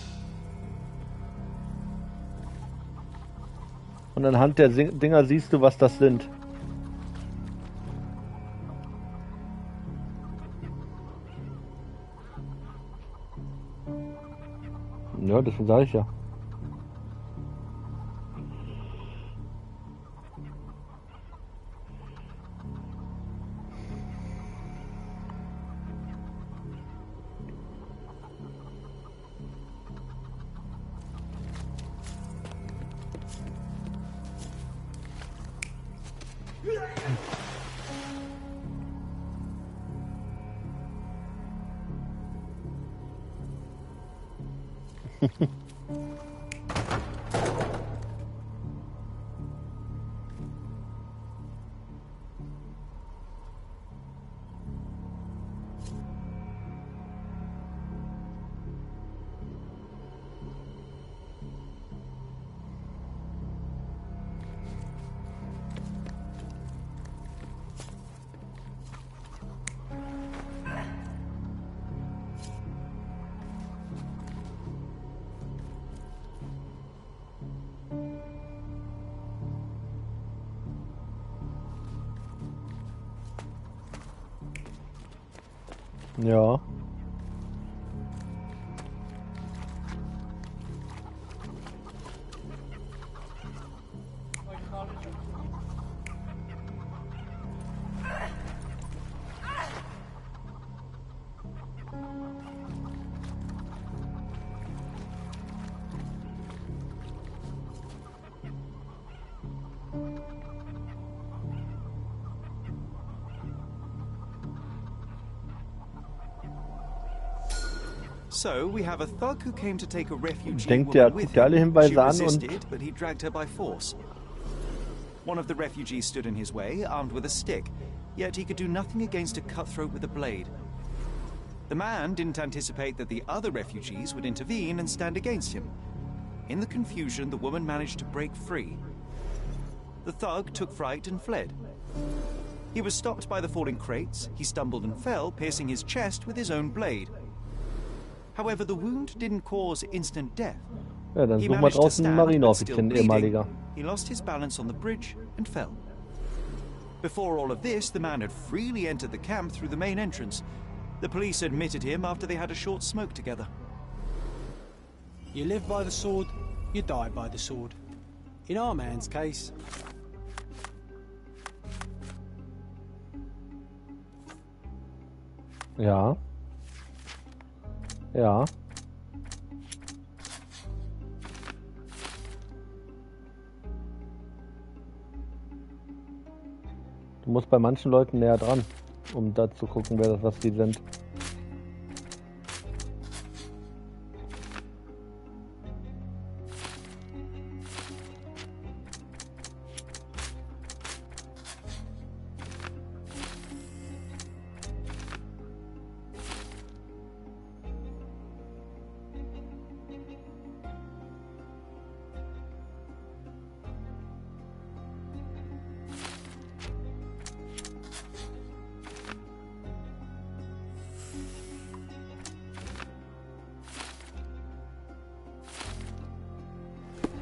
Und anhand der Dinger siehst du, was das sind. Ja, das sage ich ja. Ja. So we have a thug who came to take a refugee Denkt, der woman with guckt alle him. Hinweise She an resisted, und but he dragged her by force. One of the refugees stood in his way, armed with a stick, yet he could do nothing against a cutthroat with a blade. The man didn't anticipate that the other refugees would intervene and stand against him. In the confusion, the woman managed to break free. The thug took fright and fled. He was stopped by the falling crates. He stumbled and fell, piercing his chest with his own blade. However, the wound didn't cause instant death. Ja, dann He suchen wir managed to draußen einen stand, but Marineoffizier, still ein bleeding, ehemaliger. he lost his balance on the bridge and fell. Before all of this, the man had freely entered the camp through the main entrance. The police admitted him after they had a short smoke together. You live by the sword, you die by the sword. In our man's case... Ja. Ja. Du musst bei manchen Leuten näher dran, um da zu gucken, was die sind.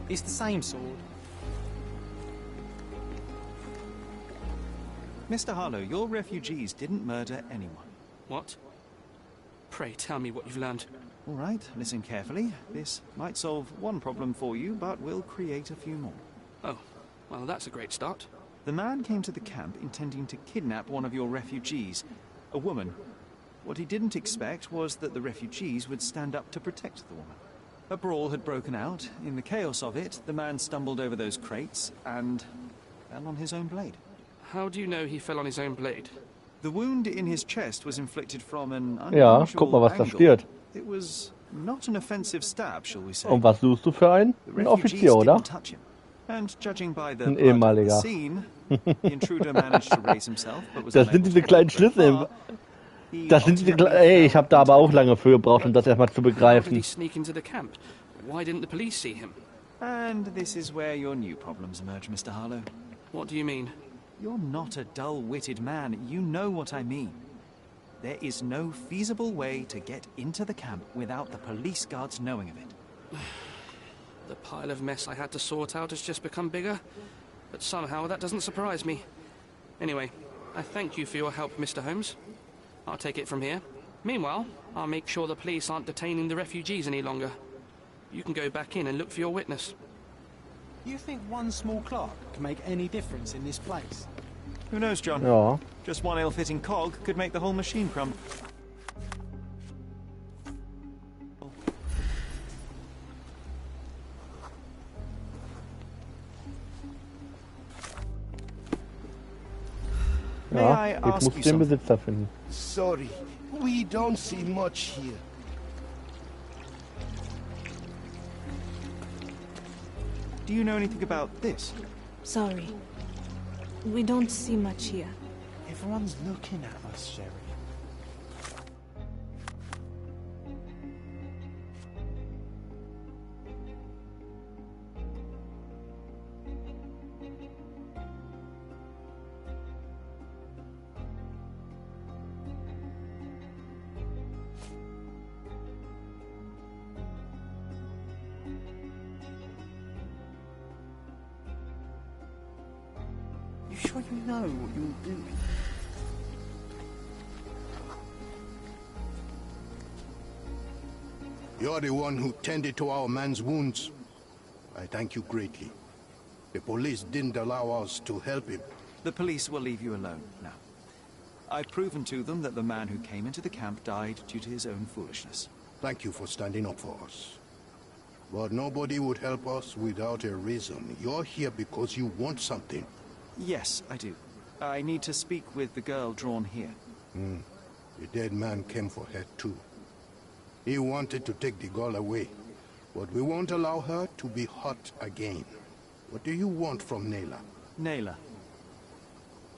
It's the same sword. Mr. Harlow, your refugees didn't murder anyone. What? Pray tell me what you've learned. All right, listen carefully. This might solve one problem for you, but will create a few more. Oh, well, that's a great start. The man came to the camp intending to kidnap one of your refugees, a woman. What he didn't expect was that the refugees would stand up to protect the woman. A brawl had broken out. In the chaos of it, the man stumbled over those crates and fell on his own blade. How do you know he fell on his own blade? The wound in his chest was inflicted from an Ja, unusual guck mal, was da angle. steht. It was not an offensive stab, shall we say. Und was suchst du für einen? The Ein refugees Offizier, oder? didn't touch him. And judging by the Ein blood on the ehemaliger. scene, the intruder managed to raise himself, but was Das unable sind diese to kleinen walk very Schlüssel im... far. Das sind die, ey, ich habe da aber auch lange für gebraucht, um das erstmal zu How did he begreifen. sneak into the camp? Why didn't the police see him? And this is where your new problems emerge, Mr. Harlow. What do you mean? You're not a dull-witted man. You know what I mean. There is no feasible way to get into the camp without the police guards knowing of it. The pile of mess I had to sort out has just become bigger, but somehow that doesn't surprise me. Anyway, I thank you for your help, Mr. Holmes. I'll take it from here. Meanwhile, I'll make sure the police aren't detaining the refugees any longer. You can go back in and look for your witness. You think one small clerk can make any difference in this place? Who knows, John? Ja. Just one ill-fitting cog could make the whole machine crumble. Ja, ich muss den Besitzer finden. Sorry, we don't see much here. Do you know anything about this? Sorry. We don't see much here. Everyone's looking at us, Sherry. You sure you know what you're doing? You're the one who tended to our man's wounds. I thank you greatly. The police didn't allow us to help him. The police will leave you alone now. I've proven to them that the man who came into the camp died due to his own foolishness. Thank you for standing up for us. But nobody would help us without a reason. You're here because you want something. Yes, I do. I need to speak with the girl drawn here. The dead man came for her too. He wanted to take the girl away, but we won't allow her to be hurt again. What do you want from Nayla? Nayla.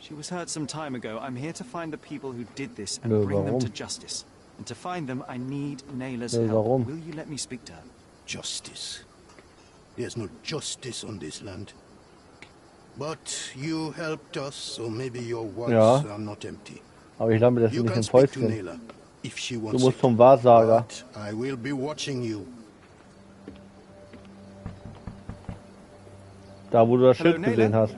She was hurt some time ago. I'm here to find the people who did this and bring them to justice. And to find them, I need Nayla's help. Will you let me speak to her? Justice. There's no justice on this land. But you helped us, so maybe your words are not empty. Aber ich glaube, das ist nicht ein Fäustchen. Nayla if she Du wants musst zum Wahrsager. But I will be watching you. Da, wo du das Schild gesehen hast.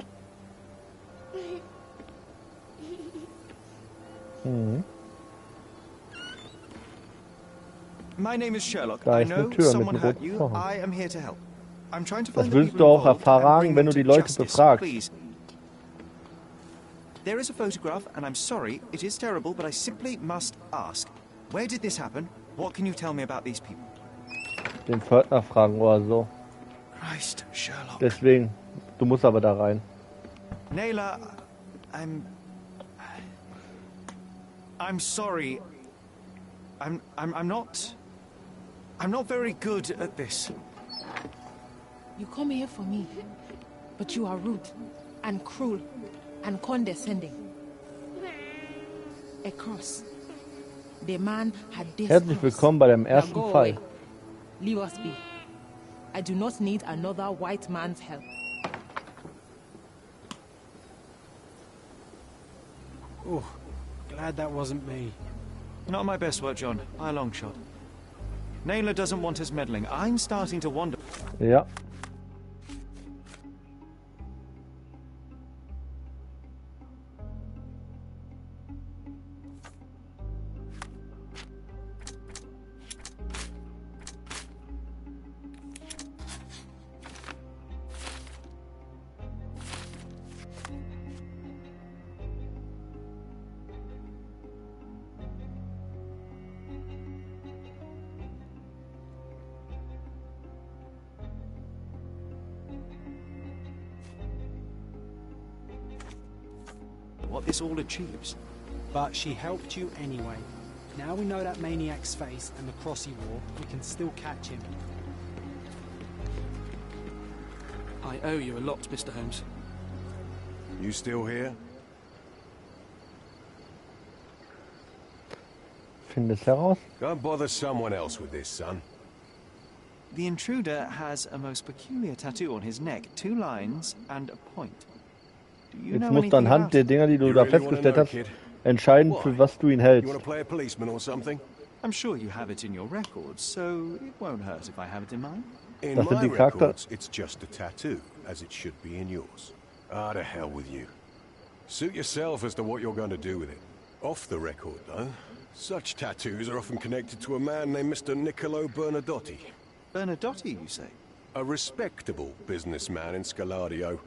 My name is Sherlock. Da I ist eine know Tür mit someone einem hurt roten you. Vorhang. I am here to help. I'm trying to Das find the willst people du auch involved and erfahren, bring wenn du them die to Leute justice. befragst. Please. There is a photograph, and I'm sorry, it is terrible, but I simply must ask. Where did this happen? What can you tell me about these people? Den Pförtner fragen oder so. Christ, Sherlock. Deswegen, du musst aber da rein. Nayla, I'm sorry. I'm not very good at this. You come here for me, but you are rude and cruel and condescending. A cross. The man had this Herzlich cross. willkommen bei dem Now ersten go Fall. away. Leave us be. I do not need another white man's help. Oh, glad that wasn't me. Not my best work, John. By a long shot. Nayla doesn't want us meddling. I'm starting to wonder. Ja. What this all achieves. But she helped you anyway. Now we know that maniac's face and the cross he wore, we can still catch him. I owe you a lot, Mr. Holmes. You still here? Finde es heraus. Go and bother someone else with this, son. The intruder has a most peculiar tattoo on his neck, 2 lines and a point. Do you Jetzt know musst du anything anhand about der it? Dinger, die du da festgestellt hast, entscheiden, für was du ihn You hältst. want to play a policeman or something? I'm sure you have it in your records, so it won't hurt if I have it in mine. In Das sind my die Charakter. records, it's just a tattoo, as it should be in yours. Ah, to hell with you. Suit yourself as to what you're going to do with it. Off the record, though, such tattoos are often connected to a man named Mr. Niccolo Bernadotti. Bernadotti, you say? A respectable businessman in Scaladio.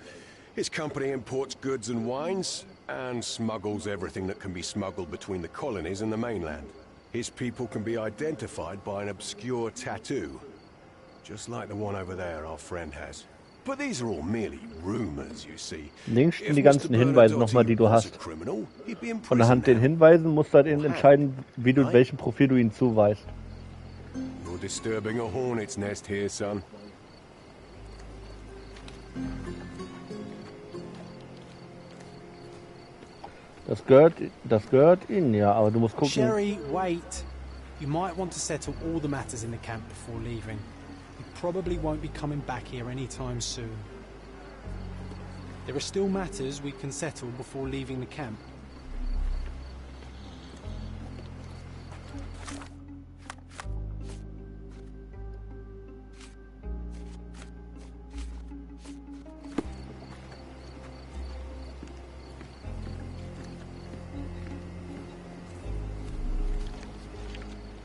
His company imports goods and wines, and smuggles everything that can be smuggled between the colonies and the mainland. His people can be identified by an obscure tattoo, just like the one over there our friend has. But these are all merely rumors, you see. Links stehen die ganzen Hinweise nochmal, die du hast. Und anhand den Hinweisen musst du halt eben entscheiden, wie du welchem Profil du ihm zuweist. You're disturbing a hornet's nest here, son. Das gehört ihnen, ja, aber du musst gucken. Sherry, wait. You might want to settle all the matters in the camp before leaving. You probably won't be coming back here anytime soon. There are still matters we can settle before leaving the camp.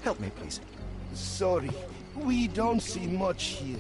Help me, please. Sorry, we don't see much here.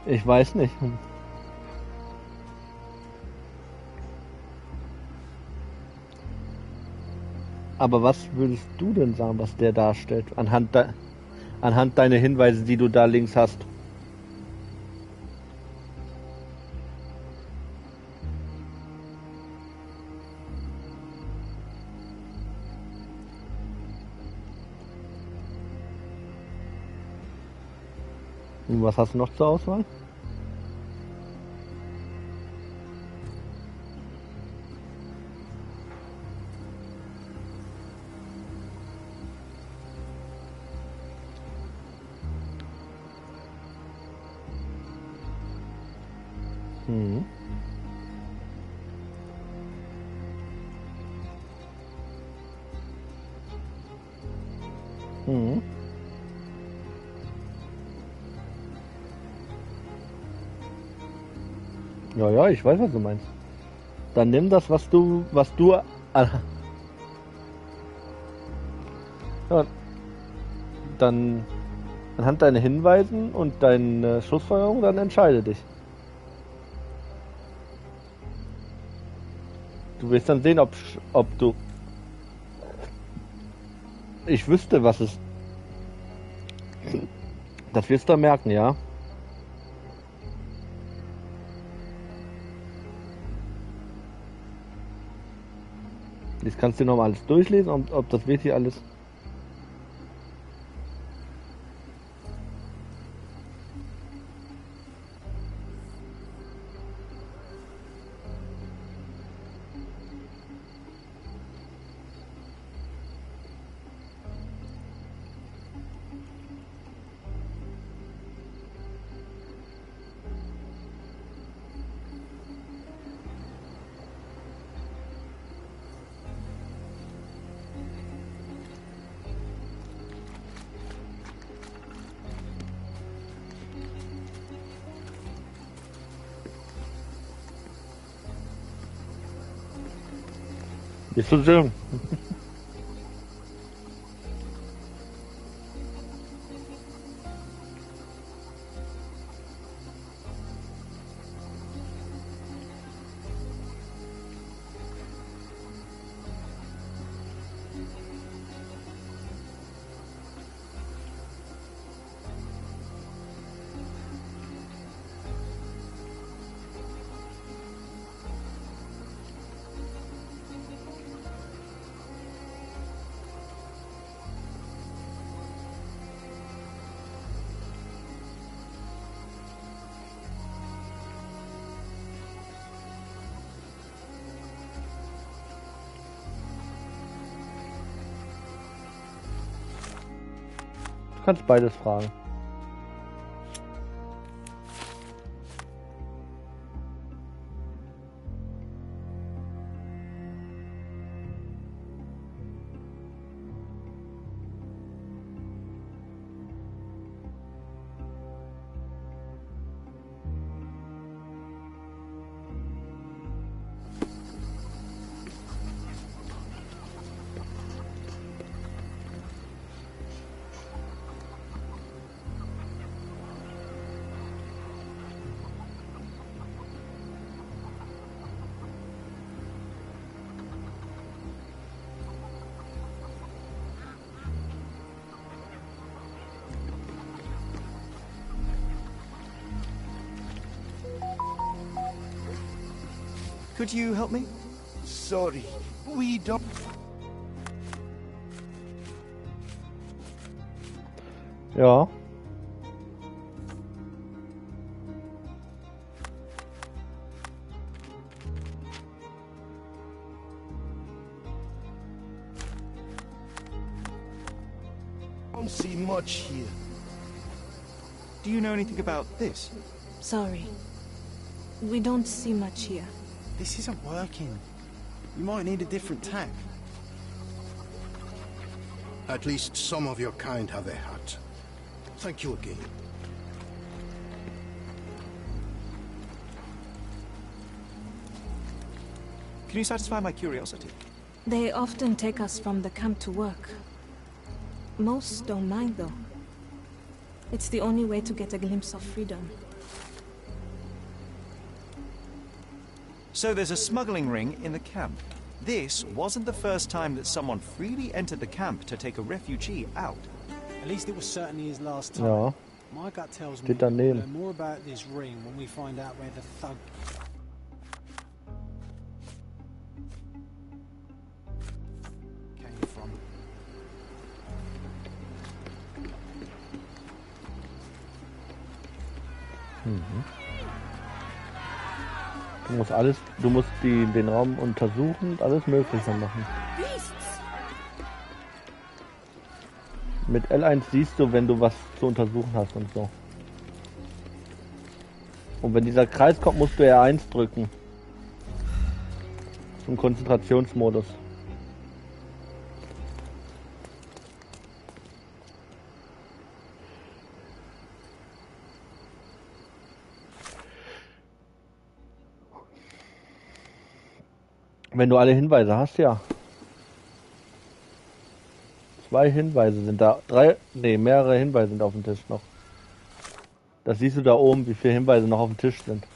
Ich weiß nicht. Aber was würdest du denn sagen, was der darstellt? Anhand deiner Hinweise, die du da links hast. Und was hast du noch zur Auswahl? Mhm. Mhm. Ja, ja, ich weiß, was du meinst. Dann nimm das, was du ja, dann anhand deiner Hinweisen und deiner Schlussfolgerung, dann entscheide dich. Du wirst dann sehen, ob du... Ich wüsste, was es... Das wirst du merken, ja. Jetzt kannst du noch mal alles durchlesen, ob das wirklich alles... Ist so schön. Du kannst beides fragen. Could you help me? Sorry, we don't... Ja. don't see much here. Do you know anything about this? Sorry. We don't see much here. This isn't working. You might need a different tack. At least some of your kind have a hat. Thank you again. Can you satisfy my curiosity? They often take us from the camp to work. Most don't mind, though. It's the only way to get a glimpse of freedom. So there's a smuggling ring in the camp. This wasn't the first time that someone freely entered the camp to take a refugee out. At least it was certainly his last time. Ja. My gut tells me Steht we'll daneben. learn more about this ring when we find out where the thug... came from. Du musst den Raum untersuchen und alles Mögliche machen. Mit L1 siehst du, wenn du was zu untersuchen hast und so. Und wenn dieser Kreis kommt, musst du R1 drücken. Zum Konzentrationsmodus. Wenn du alle Hinweise hast, ja. 2 Hinweise sind da. Mehrere Hinweise sind auf dem Tisch noch. Das siehst du da oben, wie viele Hinweise noch auf dem Tisch sind.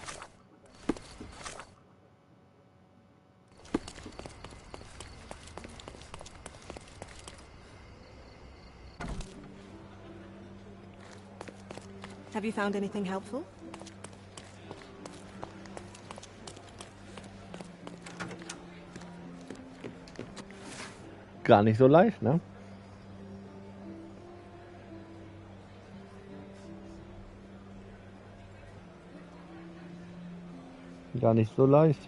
Have you found anything helpful? Gar nicht so leicht, ne? Gar nicht so leicht.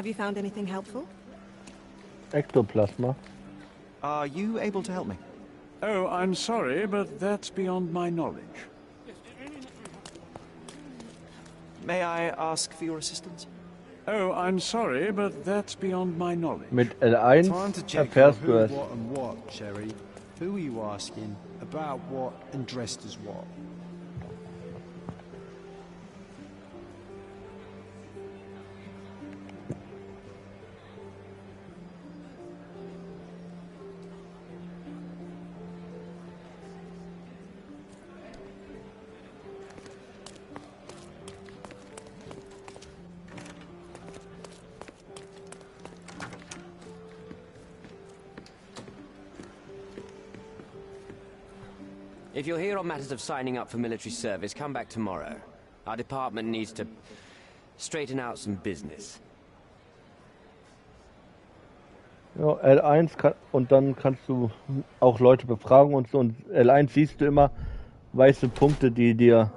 Have you found anything helpful? Ektoplasma. Are you able to help me? Oh, I'm sorry, but that's beyond my knowledge. May I ask for your assistance? Oh, I'm sorry, but that's beyond my knowledge. Mit L1 Time to check erfährst who, du es. what, and what, Sherry. Who are you asking? About what and dressed as what? If you're here on matters of signing up for military service, come back tomorrow. Our department needs to straighten out some business. Ja, L1 kann, und dann kannst du auch Leute befragen und so. Und L1 siehst du immer weiße Punkte, die dir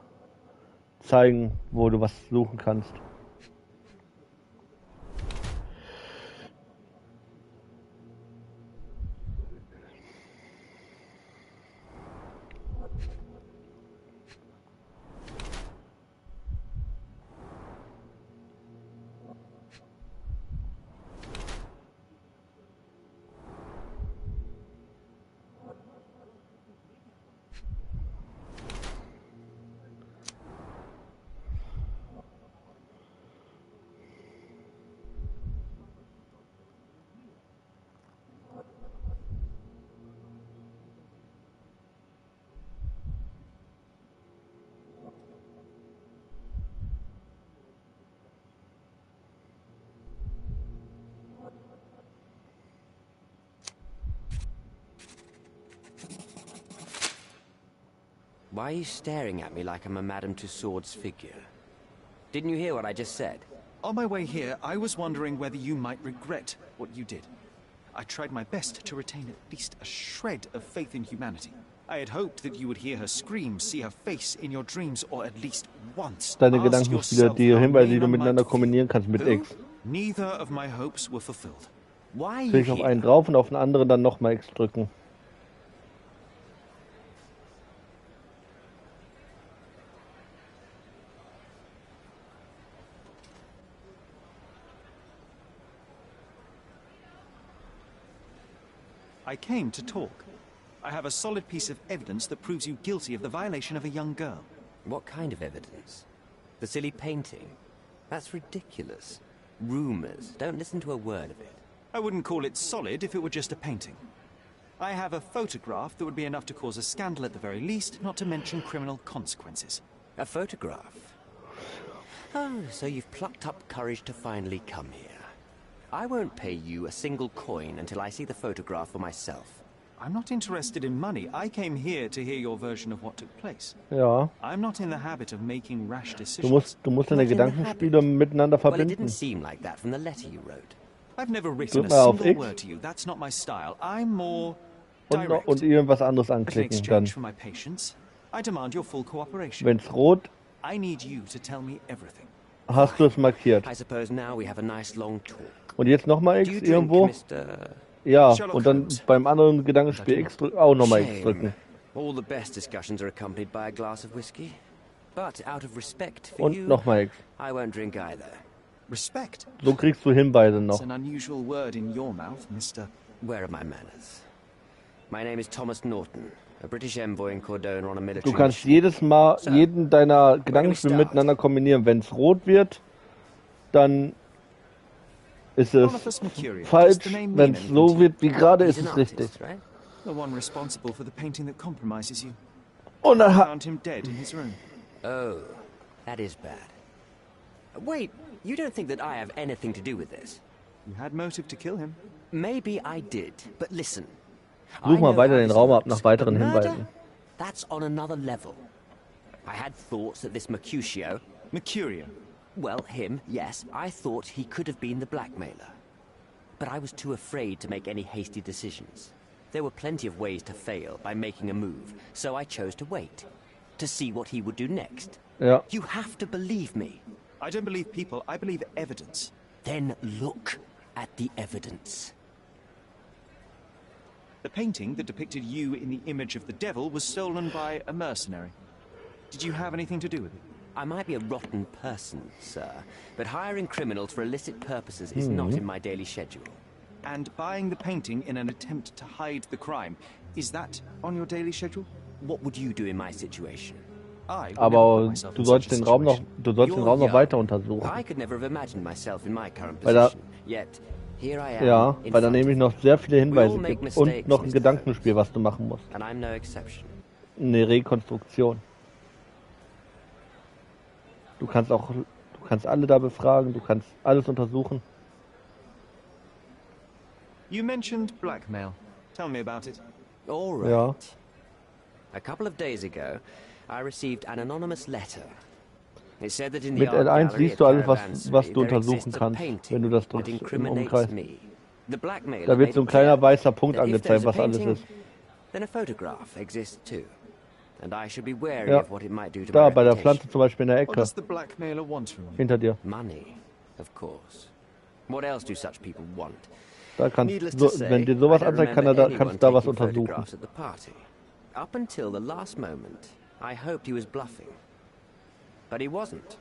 zeigen, wo du was suchen kannst. Why are you staring at me like I'm a Madame Tussauds figure? Didn't you hear what I just said? On my way here, I was wondering whether you might regret what you did. I tried my best to retain at least a shred of faith in humanity. I had hoped that you would hear her scream, see her face in your dreams, or at least once Deine ask Gedankenspiele, yourself die how Hinweise, die du Lena miteinander might kombinieren kannst mit feel. X. Neither of my hopes were fulfilled. Why are you Klick auf here? einen drauf und auf den anderen dann nochmal X drücken. I came to talk. I have a solid piece of evidence that proves you guilty of the violation of a young girl. What kind of evidence? The silly painting? That's ridiculous. Rumors. Don't listen to a word of it. I wouldn't call it solid if it were just a painting. I have a photograph that would be enough to cause a scandal at the very least, not to mention criminal consequences. A photograph? Oh, so you've plucked up courage to finally come here. I won't pay you a single coin until I see the photograph for myself. I'm not interested in money. I came here to hear your version of what took place. Ja. I'm not in the habit of making rash decisions. Du musst deine Gedankenspiele miteinander Well, it verbinden. didn't seem like that from the letter you wrote. I've never written a Drück mal auf single X. word to you. That's not my style. I'm more Und, direct. und irgendwas anderes But in anklicken exchange dann. for my patience, I demand your full cooperation. Wenn's rot, I need you to tell me everything. hast du es markiert. I suppose now we have a nice long talk. Und jetzt nochmal Do X you drink, irgendwo. Mr. Ja, Sherlock und dann Holmes. beim anderen Gedankenspiel X drücken, auch nochmal X Shame. drücken. All the best discussions are accompanied by a glass of whiskey. But out of respect for Und you, nochmal X. I won't drink either. Respect? So kriegst du Hinweise It's noch. an unusual word in your mouth, Mr. Where are my manners? My name is Thomas Norton, a British envoy in Cordona on a military Du kannst mission. jedes Mal So, jeden deiner Gedankenspiele start? miteinander kombinieren. Wenn es rot wird, dann ist es Boniface Mercurial. Does falsch. the name mean Wenn es anything so to you? wird wie gerade, He's ist an es richtig. artist, right? The one responsible for the painting that compromises you. Und dann Found him dead in his room. Oh, that is bad. Wait, you don't think that I have anything to do with this? You had motive to kill him. Maybe I did, but listen. Such mal I know weiter how den this Raum ab works, nach weiteren but murder, Hinweisen. that's on another level. I had thoughts that this Mercutio... Mercurial. Well, him, yes. I thought he could have been the blackmailer. But I was too afraid to make any hasty decisions. There were plenty of ways to fail by making a move, so I chose to wait. To see what he would do next. Ja. You have to believe me. I don't believe people, I believe evidence. Then look at the evidence. The painting that depicted you in the image of the devil was stolen by a mercenary. Did you have anything to do with it? I might be a rotten person, sir, but hiring criminals for illicit purposes is not in my daily schedule. And buying the painting in an attempt to hide the crime, is that on your daily schedule? What would you do in my situation? Aber du sollst den Raum noch, weiter untersuchen. I could never have imagined myself in my current position. Yet here I am. Ja, weil da nämlich noch sehr viele Hinweise gibt und noch ein Gedankenspiel, was du machen musst. And I'm no exception. Eine Rekonstruktion. Du kannst alle da befragen, du kannst alles untersuchen. You mentioned blackmail. Tell me about it. All right. Ja. A couple of days ago, I received an anonymous letter. It said that in the Mit art L1 gallery siehst du alles, at was du there untersuchen exists a kannst, painting wenn du das that drückst im incriminates Umkreis. me. The blackmailer Da wird so ein made it kleiner clear weißer Punkt that if angezeigt, there's a was alles painting, ist. then a photograph exists too. And I should be wary Ja, of what it might do to da my bei der reputation. Pflanze zum Beispiel in der What Ecke, does the blackmailer want from you? hinter dir. Money, of course. What else do such people want? Da kannst Needless du, to say, wenn dir sowas I don't anzeigt, remember anyone kannst du da was taking untersuchen. photographs at the party. Up until the last moment, I hoped he was bluffing. But he wasn't,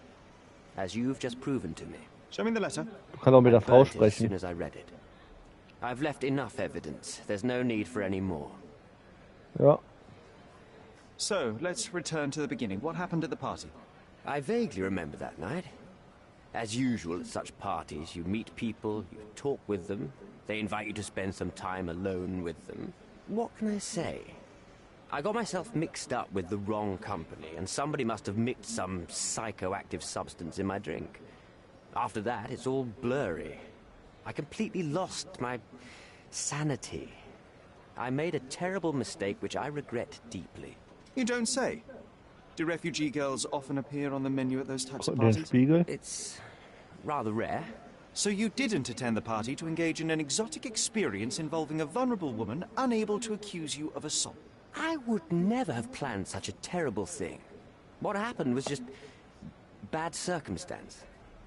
as you've just proven to me. Show me the letter. Du kannst auch mit der Frau Burnt it as soon sprechen. as I read it. I've left enough evidence. There's no need for any more. Ja. So, let's return to the beginning. What happened at the party? I vaguely remember that night. As usual at such parties, you meet people, you talk with them, they invite you to spend some time alone with them. What can I say? I got myself mixed up with the wrong company, and somebody must have mixed some psychoactive substance in my drink. After that, it's all blurry. I completely lost my sanity. I made a terrible mistake which I regret deeply. You don't say. Do refugee girls often appear on the menu at those types of Den parties? Spiegel. It's rather rare. So you didn't attend the party to engage in an exotic experience involving a vulnerable woman unable to accuse you of assault? I would never have planned such a terrible thing. What happened was just bad circumstance.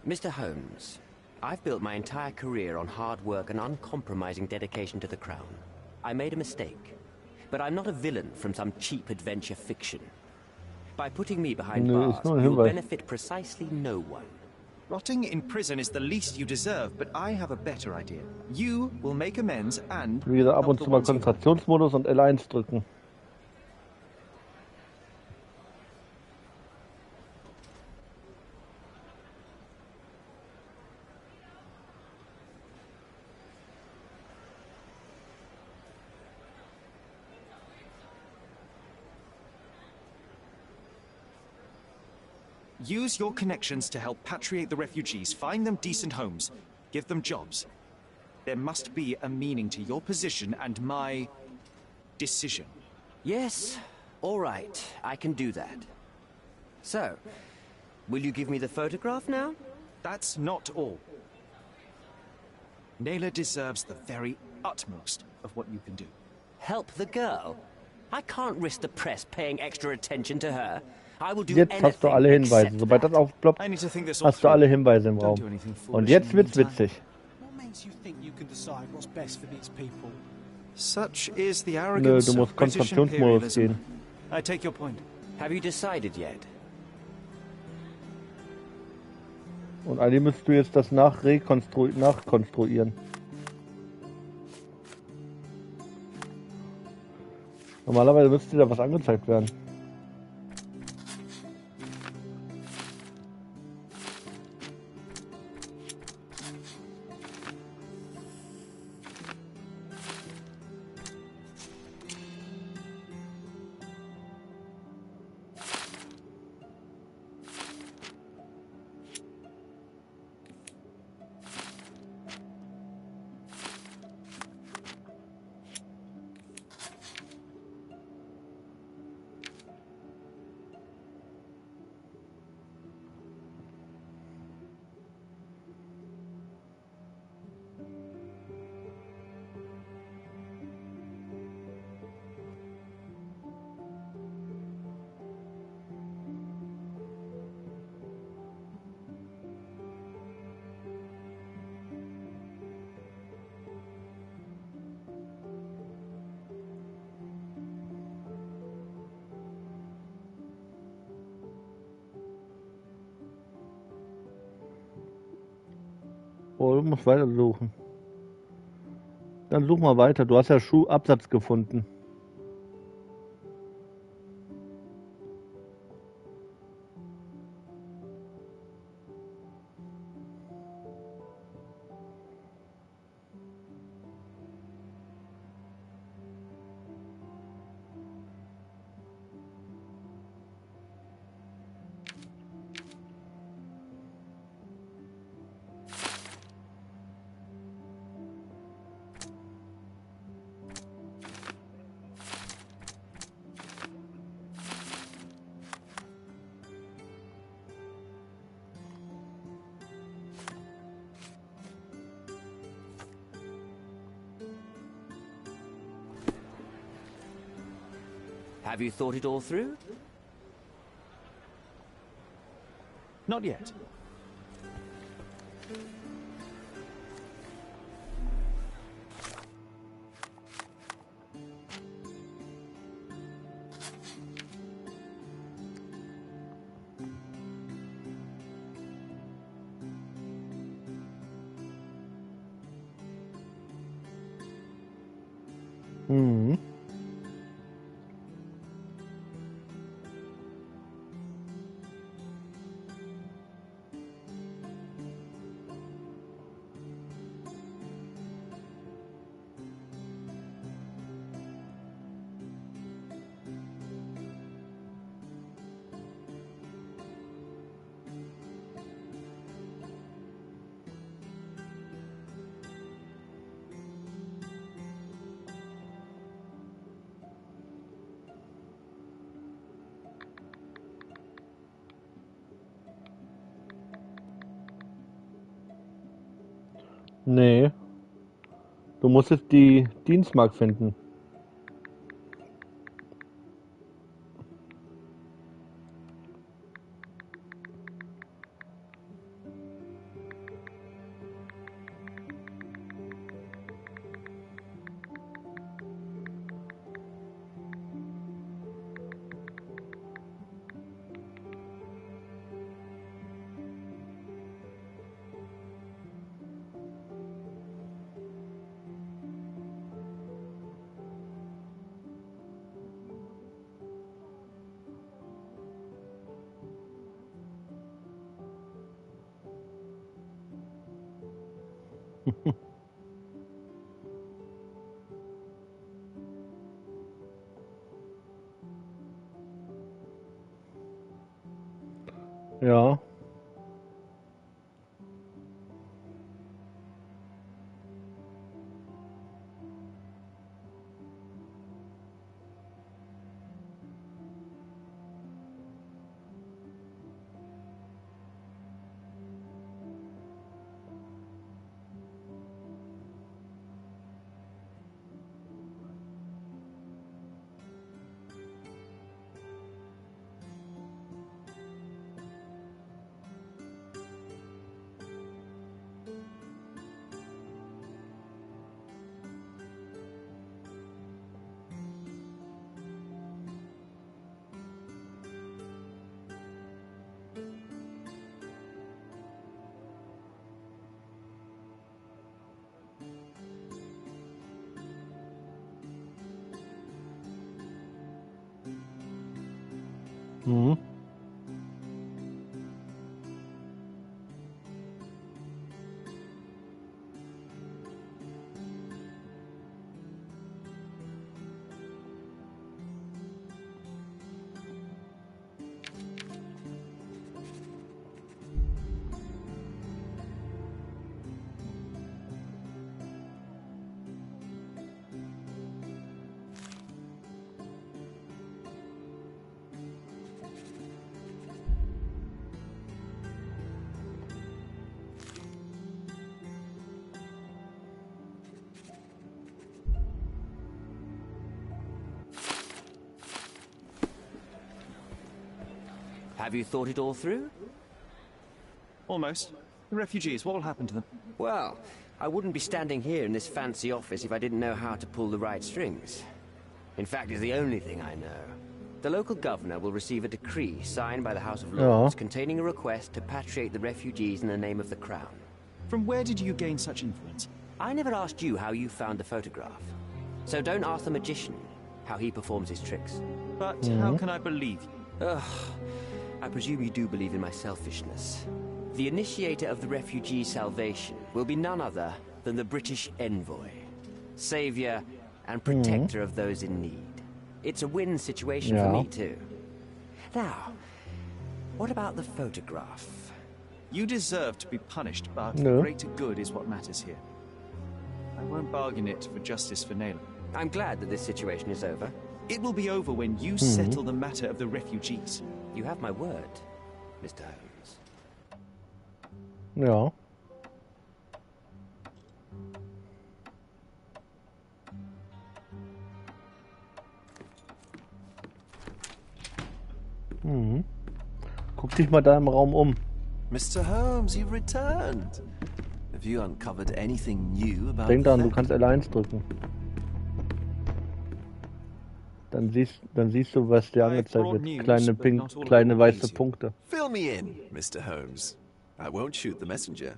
Mr. Holmes, I've built my entire career on hard work and uncompromising dedication to the Crown. I made a mistake, but I'm not a villain from some cheap adventure fiction. By putting me behind Nö, bars, ist nur ein you'll Hinweis. benefit precisely no one. Rotting in prison is the least you deserve, but I have a better idea. You will make amends and Wie gesagt, ab help und the zu mal ones you- Konzentrationsmodus und L1 drücken. Use your connections to help patriate the refugees, find them decent homes, give them jobs. There must be a meaning to your position and my decision. Yes, all right, I can do that. So, will you give me the photograph now? That's not all. Naylor deserves the very utmost of what you can do. Help the girl? I can't risk the press paying extra attention to her. I will do Jetzt hast du alle anything Hinweise. except Sobald das aufploppt, I need to think this all hast du through. alle Hinweise im Don't Raum. do anything Und foolish jetzt in the wird's meantime. witzig. What makes you think you can decide what's best for these people? Such is the Nö, arrogance du of musst British Konzentrationsmodus imperialism. gehen. I take your point. Have you decided yet? Und eigentlich müsstest du jetzt das nachkonstruieren. Normalerweise müsste dir da was angezeigt werden. Oh, du musst weiter suchen. Dann such mal weiter. Du hast ja Schuhabsatz gefunden. Have you thought it all through? Not yet. Mhm. Nee. Du musst jetzt die Dienstmark finden. Ja. Mhm. Have you thought it all through? Almost. The refugees, what will happen to them? Well, I wouldn't be standing here in this fancy office if I didn't know how to pull the right strings. In fact, it's the only thing I know. The local governor will receive a decree signed by the House of Lords containing a request to patriate the refugees in the name of the Crown. From where did you gain such influence? I never asked you how you found the photograph. So don't ask the magician how he performs his tricks. But how can I believe you? Ugh. I presume you do believe in my selfishness. The initiator of the refugee salvation will be none other than the British envoy. Savior and protector of those in need. It's a win situation for me too. Now, what about the photograph? You deserve to be punished, but greater good is what matters here. I won't bargain it for justice for Naylor. I'm glad that this situation is over. It will be over when you settle the matter of the refugees. You have my word, Mr. Holmes. Ja. Guck dich mal da im Raum um. Mr. Holmes, you've returned. Have you uncovered anything new about Denk daran, du kannst L1 drücken. Dann siehst du, was dir angezeigt wird. Kleine weiße Punkte. Fill me in, Mr. Holmes. I won't shoot the messenger.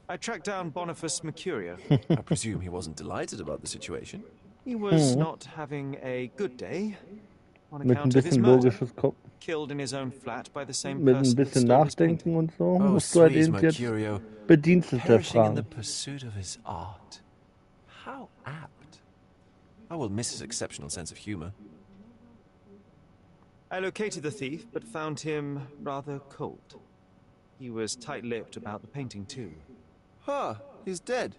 I tracked down Boniface Mercurio. I presume he wasn't delighted about the situation. He was not having a good day on account of his murder. Killed in his own flat by the same person. Mit ein bisschen Nachdenken und so. Oh, Musst du halt sweet eben jetzt Mercurio, Bedienstete perishing in the fragen. pursuit of his art. How apt. I will miss his exceptional sense of humor. I located the thief, but found him rather cold. He was tight-lipped about the painting, too. Huh, he's dead.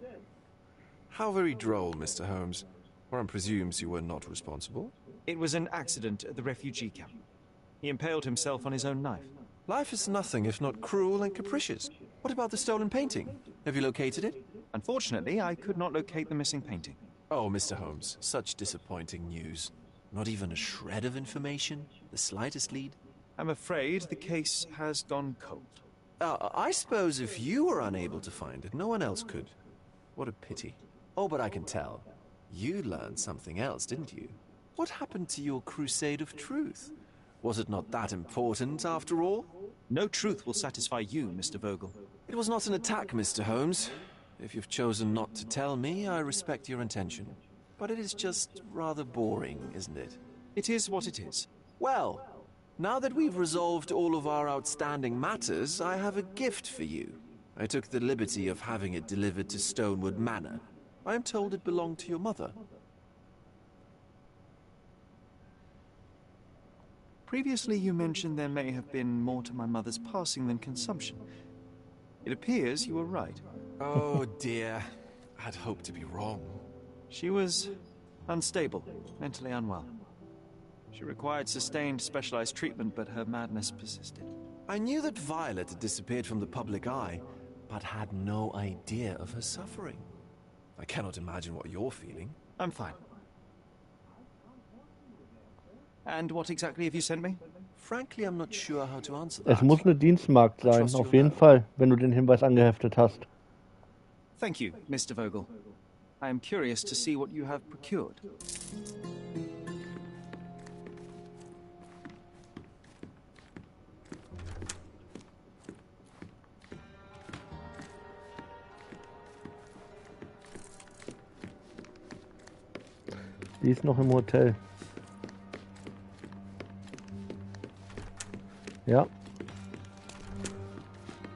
How very droll, Mr. Holmes. Warren presumes you were not responsible. It was an accident at the refugee camp. He impaled himself on his own knife. Life is nothing if not cruel and capricious. What about the stolen painting? Have you located it? Unfortunately, I could not locate the missing painting. Oh, Mr. Holmes, such disappointing news. Not even a shred of information? The slightest lead? I'm afraid the case has gone cold. I suppose if you were unable to find it, no one else could. What a pity. Oh, but I can tell. You learned something else, didn't you? What happened to your crusade of truth? Was it not that important, after all? No truth will satisfy you, Mr. Vogel. It was not an attack, Mr. Holmes. If you've chosen not to tell me, I respect your intention. But it is just rather boring, isn't it? It is what it is. Well, now that we've resolved all of our outstanding matters, I have a gift for you. I took the liberty of having it delivered to Stonewood Manor. I am told it belonged to your mother. Previously, you mentioned there may have been more to my mother's passing than consumption. It appears you were right. Oh dear. I'd hoped to be wrong. She was unstable, mentally unwell. She required sustained, specialized treatment, but her madness persisted. I knew that Violet had disappeared from the public eye, but had no idea of her suffering. I cannot imagine what you're feeling. I'm fine. And what exactly have you sent me? Frankly, I'm not sure how to answer Es that. muss eine Dienstmagd sein, auf jeden Fall, wenn du den Hinweis angeheftet hast. Thank you, Mr. Vogel. I am curious to see what you have procured. Die ist noch im Hotel. Ja.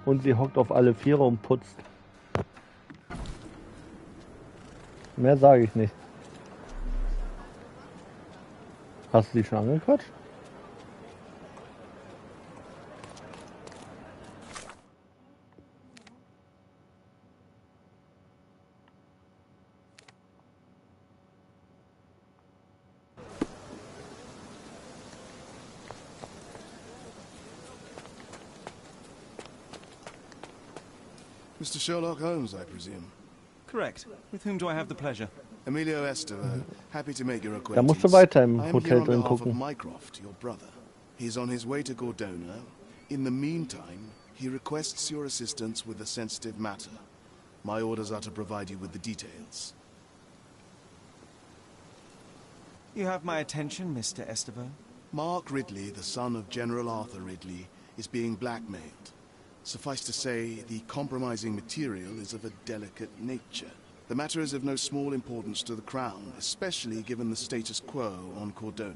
Und sie hockt auf alle Viere und putzt. Mehr sage ich nicht. Hast du sie schon angequatscht? Mr. Sherlock Holmes, I presume? Correct. With whom do I have the pleasure? Emilio Esteva, happy to make your acquaintance. Da musst du weiter im I am Hotel here on drin behalf gucken. of Mycroft, your brother. He's on his way to Cordona. In the meantime, he requests your assistance with a sensitive matter. My orders are to provide you with the details. You have my attention, Mr. Esteva. Mark Ridley, the son of General Arthur Ridley, is being blackmailed. Suffice to say, the compromising material is of a delicate nature. The matter is of no small importance to the Crown, especially given the status quo on Cordona.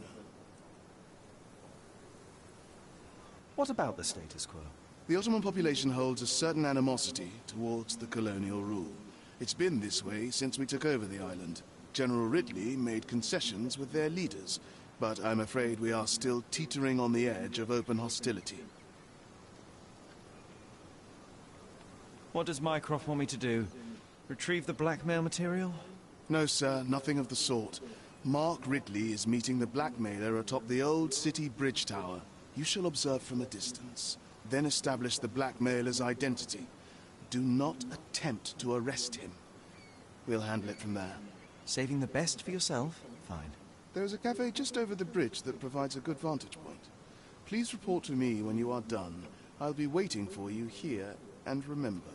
What about the status quo? The Ottoman population holds a certain animosity towards the colonial rule. It's been this way since we took over the island. General Ridley made concessions with their leaders, but I'm afraid we are still teetering on the edge of open hostility. What does Mycroft want me to do? Retrieve the blackmail material? No, sir, nothing of the sort. Mark Ridley is meeting the blackmailer atop the old city bridge tower. You shall observe from a distance, then establish the blackmailer's identity. Do not attempt to arrest him. We'll handle it from there. Saving the best for yourself? Fine. There's a cafe just over the bridge that provides a good vantage point. Please report to me when you are done. I'll be waiting for you here, and remember,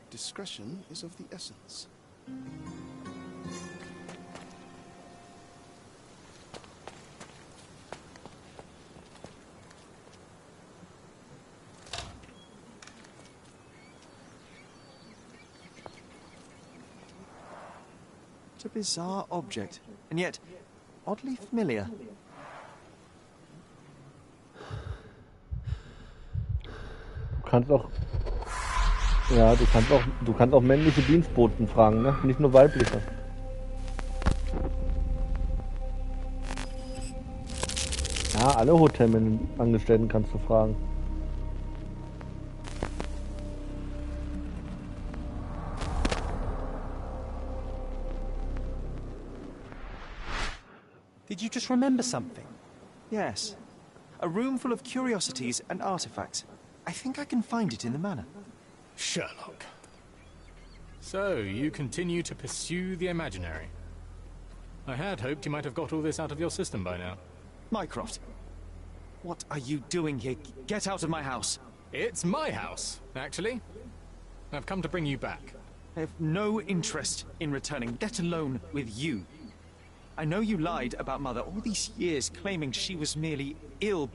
discretion is of the essence. It's a bizarre object, and yet oddly familiar. Du kannst auch... Ja, du kannst auch männliche Dienstboten fragen, ne? Nicht nur weibliche. Ja, alle Hotelangestellten kannst du fragen. Did you just remember something? Yes. A room full of curiosities and artifacts. I think I can find it in the manor. Sherlock. So, you continue to pursue the imaginary. I had hoped you might have got all this out of your system by now. Mycroft, what are you doing here? Get out of my house. It's my house, actually. I've come to bring you back. I have no interest in returning, let alone with you. I know you lied about Mother all these years, claiming she was merely ill,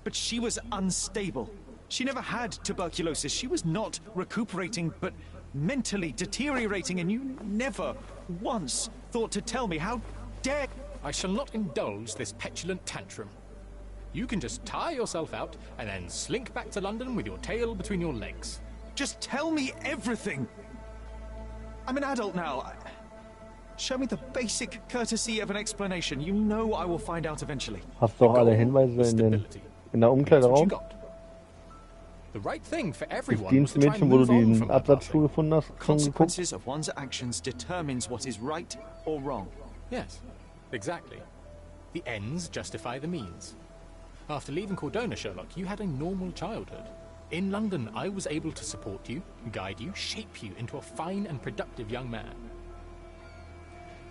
but she was unstable. She never had tuberculosis. She was not recuperating, but mentally deteriorating, and you never once thought to tell me. How dare... I shall not indulge this petulant tantrum. You can just tire yourself out and then slink back to London with your tail between your legs. Just tell me everything! I'm an adult now. Show me the basic courtesy of an explanation. You know I will find out eventually. Hast du auch alle Hinweise in der Umkleideraum? The right thing for everyone. Das Dienstmädchen, wo du den Absatzstuhl gefunden hast, schon geguckt? Consequences of one's actions determines what is right or wrong. Yes, exactly. The ends justify the means. After leaving Cordona, Sherlock, you had a normal childhood. In London, I was able to support you, guide you, shape you into a fine and productive young man.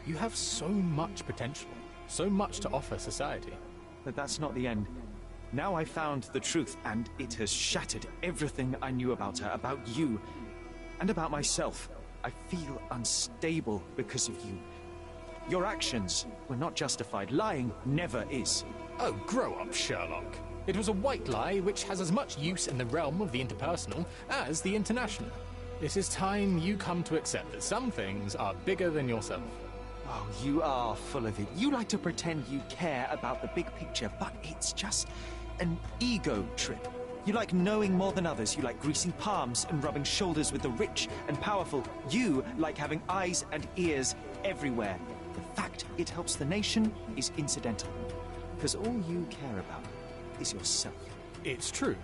You have so much potential, so much to offer society. but that's not the end. Now I found the truth, and it has shattered everything I knew about her, about you, and about myself. I feel unstable because of you. Your actions were not justified. Lying never is. Oh, grow up, Sherlock. It was a white lie which has as much use in the realm of the interpersonal as the international. It is time you come to accept that some things are bigger than yourself. Oh, you are full of it. You like to pretend you care about the big picture, but it's just an ego trip. You like knowing more than others. You like greasing palms and rubbing shoulders with the rich and powerful. You like having eyes and ears everywhere. The fact it helps the nation is incidental, because all you care about is yourself. It's true.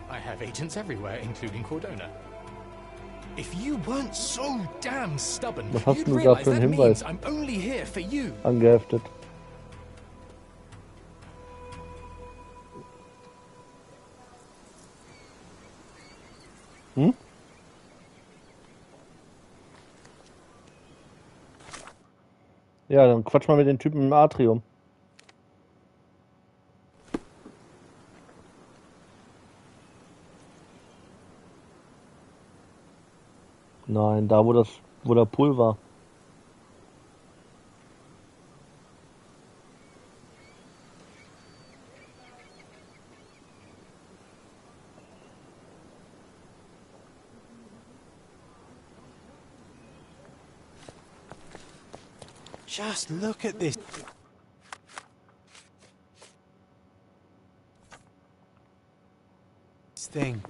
I have agents everywhere, including Cordona. If you weren't so damn stubborn, you'd realize that means I'm only here for you. Angeheftet. Hm? Ja, dann quatsch mal mit den Typen im Atrium. Nein, da wo der Pool war. Just look at this. This thing.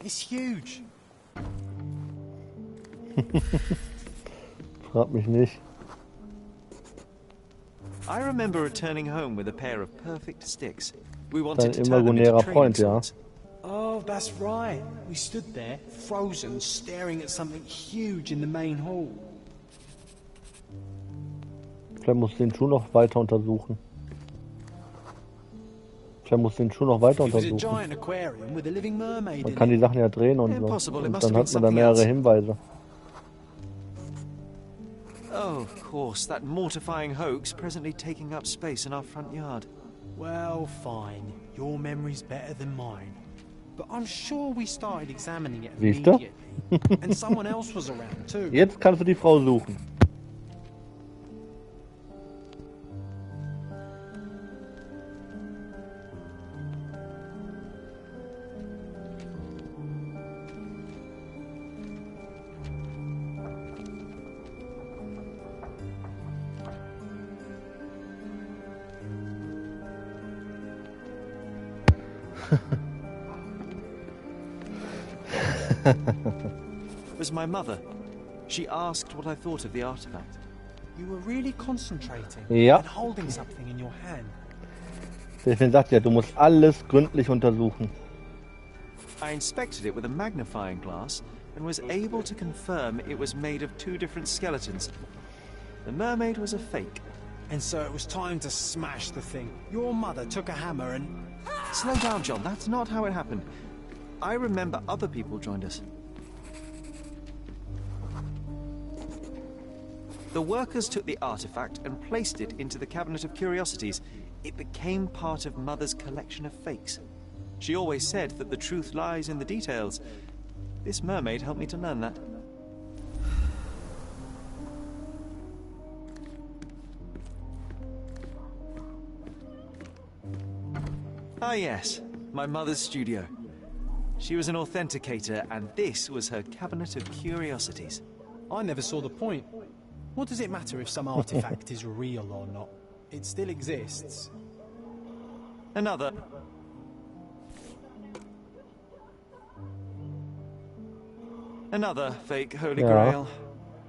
It's huge. Frag mich nicht. I remember returning home with a pair of perfect sticks. We wanted to Dein turn them into imaginärer trading Freund, ja. Oh, that's right. We stood there, frozen, staring at something huge in the main hall. Vielleicht muss den Schuh noch weiter untersuchen. Man kann die Sachen ja drehen und so. Und dann hat man da mehrere Hinweise. Oh, of course, that mortifying hoax presently taking up space in our front yard. Well, fine. Your memory's better than mine. But I'm sure we started examining it immediately. And someone else was around too. Jetzt kannst du die Frau suchen. It was my mother. She asked what I thought of the artifact. You were really concentrating Ja. and holding something in your hand. Deswegen sagt ja, du musst alles gründlich untersuchen. I inspected it with a magnifying glass and was able to confirm it was made of two different skeletons. The mermaid was a fake. And so it was time to smash the thing. Your mother took a hammer and... Slow down, John. That's not how it happened. I remember other people joined us. The workers took the artifact and placed it into the Cabinet of Curiosities. It became part of Mother's collection of fakes. She always said that the truth lies in the details. This mermaid helped me to learn that. Ah yes, my mother's studio. She was an authenticator, and this was her Cabinet of Curiosities. I never saw the point. What does it matter if some artifact is real or not? It still exists. Another fake Holy Grail.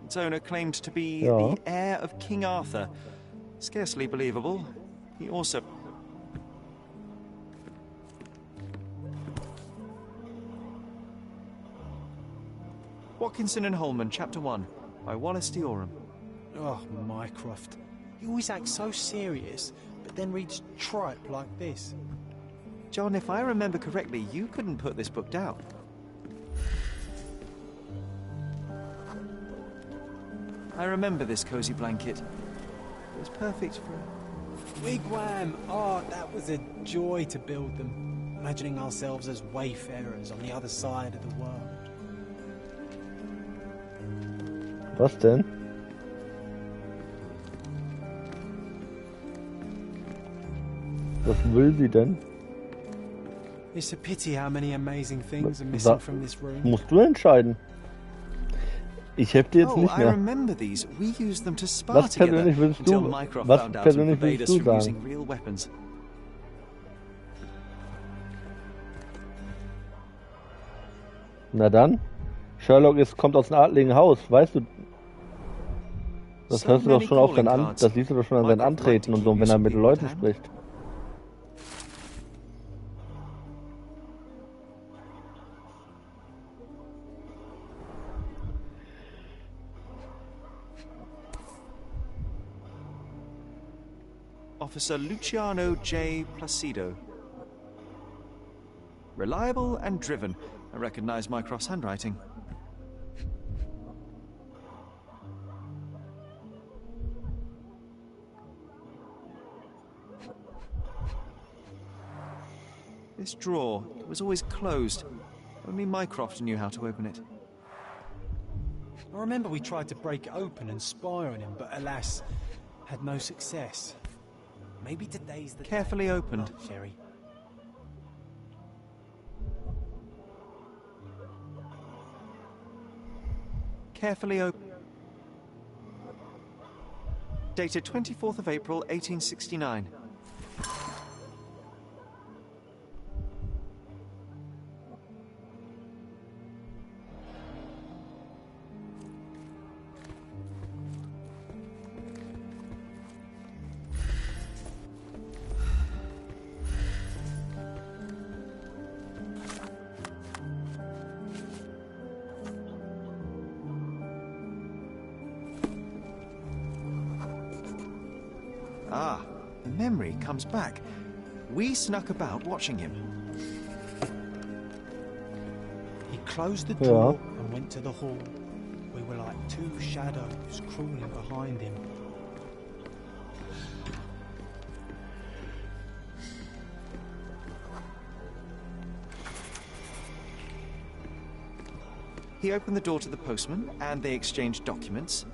Its owner claimed to be the heir of King Arthur. Scarcely believable. He also... Watkinson and Holman, Chapter 1, by Wallace de Orham. Oh, Mycroft. You always act so serious, but then reads tripe like this. John, if I remember correctly, you couldn't put this book down. I remember this cozy blanket. It was perfect for Wigwam! Oh, that was a joy to build them. Imagining ourselves as wayfarers on the other side of the world. Was denn? Was will sie denn? It's a pity how many amazing things are missing from this room. Musst du entscheiden. Ich hefte jetzt nicht I mehr. remember these. We used them to spar Was together persönlich willst until du? Mycroft Was found out and persönlich forbade willst us du from sagen? using real weapons. Na dann. Sherlock kommt aus einem adligen Haus, weißt du? Das hörst du doch schon auf das siehst du doch schon an seinen Antreten und so, wenn er mit Leuten spricht. Officer Luciano J. Placido. Reliable and driven. I recognize Mycroft's handwriting. This drawer was always closed. Only Mycroft knew how to open it. I remember we tried to break it open and spy on him, but alas, had no success. Maybe today's the Carefully day. opened. Oh, Sherry. Carefully opened. Dated 24th of April, 1869. Ah, the memory comes back. We snuck about watching him. He closed the door and went to the hall. We were like two shadows crawling behind him. He opened the door to the postman, and they exchanged documents.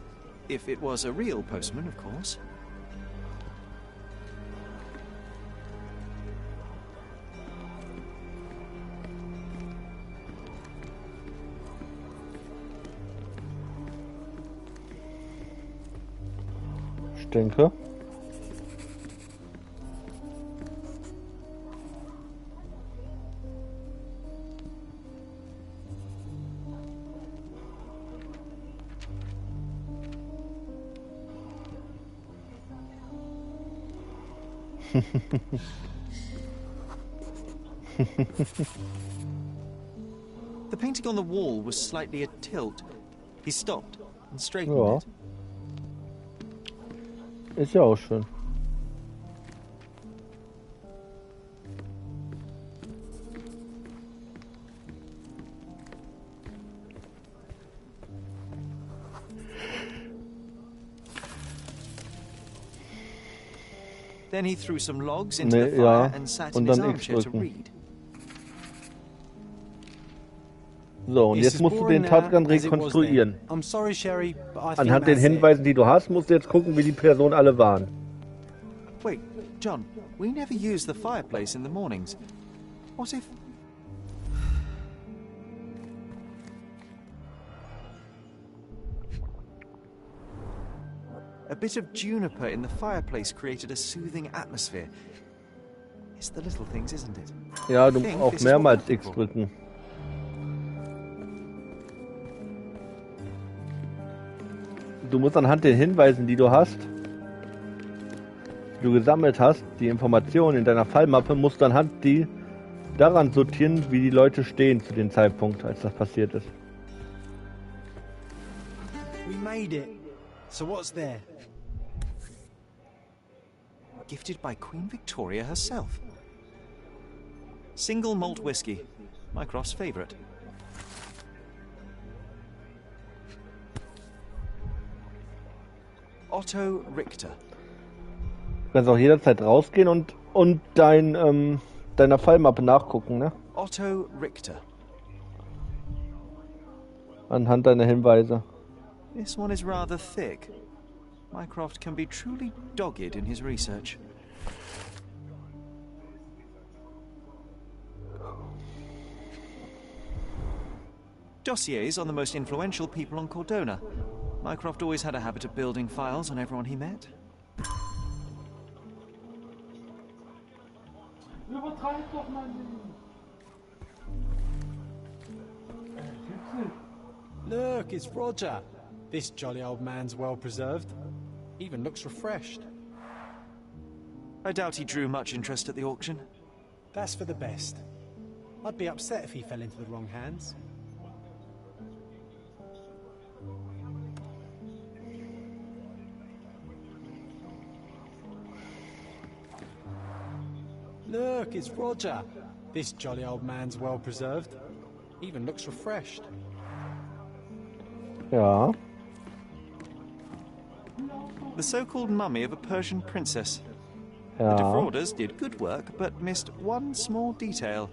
If it was a real postman, of course. Ich denke. The painting on the wall was slightly a tilt. He stopped and straightened Ja. it. Ist ja auch schön. Then he threw some logs into Nee, the fire ja. and sat Und in his dann X armchair to drücken. read. So, und jetzt musst du den Tatgang rekonstruieren. I'm sorry, Sherry, but I think Anhand den that's it. Hinweisen, die du hast, musst du jetzt gucken, wie die Personen alle waren. Wait, John, we never use the fireplace in the mornings. What if... A bit of juniper in the fireplace created a soothing atmosphere. It's the little things, isn't it? Ja, du I think auch this is what mehrmals we're X looking drücken. Du musst anhand den Hinweisen, die du hast, die du gesammelt hast, die Informationen in deiner Fallmappe, musst du anhand die daran sortieren, wie die Leute stehen zu dem Zeitpunkt, als das passiert ist. We made it. So what's there? Gifted by Queen Victoria herself. Single malt whiskey, Mycroft's favorite. Otto Richter. kannst auch jederzeit rausgehen und deiner Fallmappe nachgucken, ne? Otto Richter. Anhand deiner Hinweise. This one is rather thick. Mycroft can be truly dogged in his research. Dossiers on the most influential people on Cordona. Mycroft always had a habit of building files on everyone he met. Look, it's Roger. This jolly old man's well preserved. Even looks refreshed. I doubt he drew much interest at the auction. That's for the best. I'd be upset if he fell into the wrong hands. Look, it's Roger. This jolly old man's well preserved. Even looks refreshed. Ja. The so-called mummy of a Persian princess. Ja. The defrauders did good work, but missed one small detail.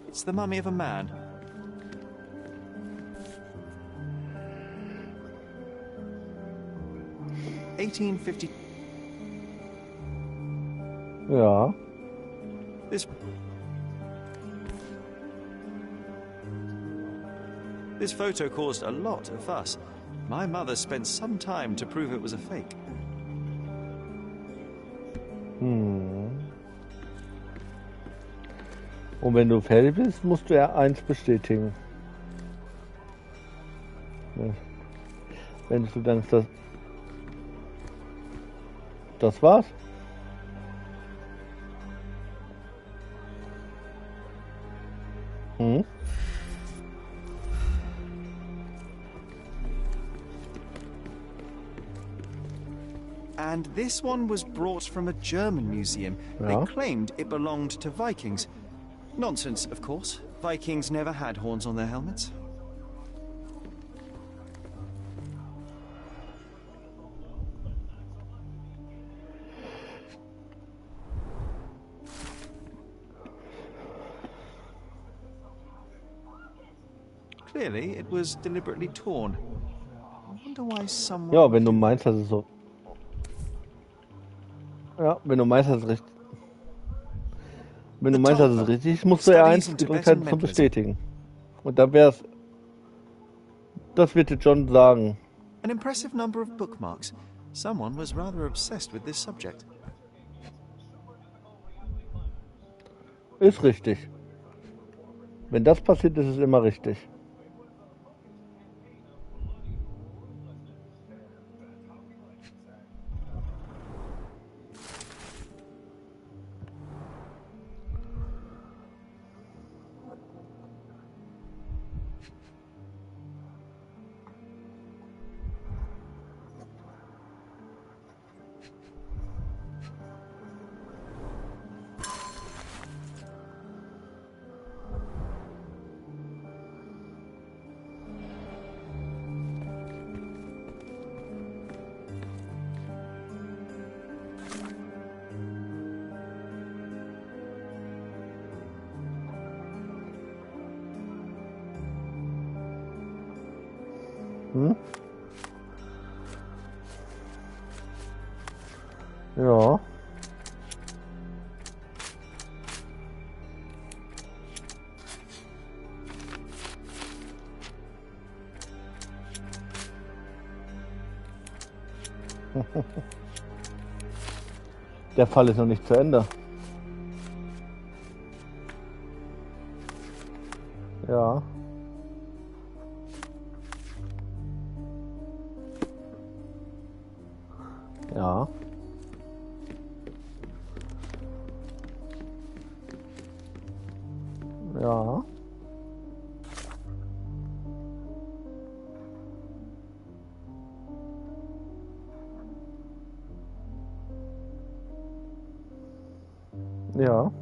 It's the mummy of a man. (1850). Ja. This photo caused a lot of fuss. My mother spent some time to prove it was a fake. Und wenn du fertig bist, musst du ja eins bestätigen. Ja. Wenn du denkst, das war's? And this one was brought from a German museum. They claimed it belonged to Vikings. Nonsense, of course. Vikings never had horns on their helmets. Clearly, it was deliberately torn. I wonder why someone... Ja, wenn du meinst, dass es so... Ja, wenn du meinst, dass es richtig... Wenn du meinst, dass es richtig ist, musst du ja eins gedrückt halten zum Bestätigen. Und da wär's... Das wird dir John sagen. An impressive number of bookmarks. Someone was rather obsessed with this subject. Ist richtig. Wenn das passiert, ist es immer richtig. Ja. Der Fall ist noch nicht zu Ende. Ja. Ja. Ja. Ja.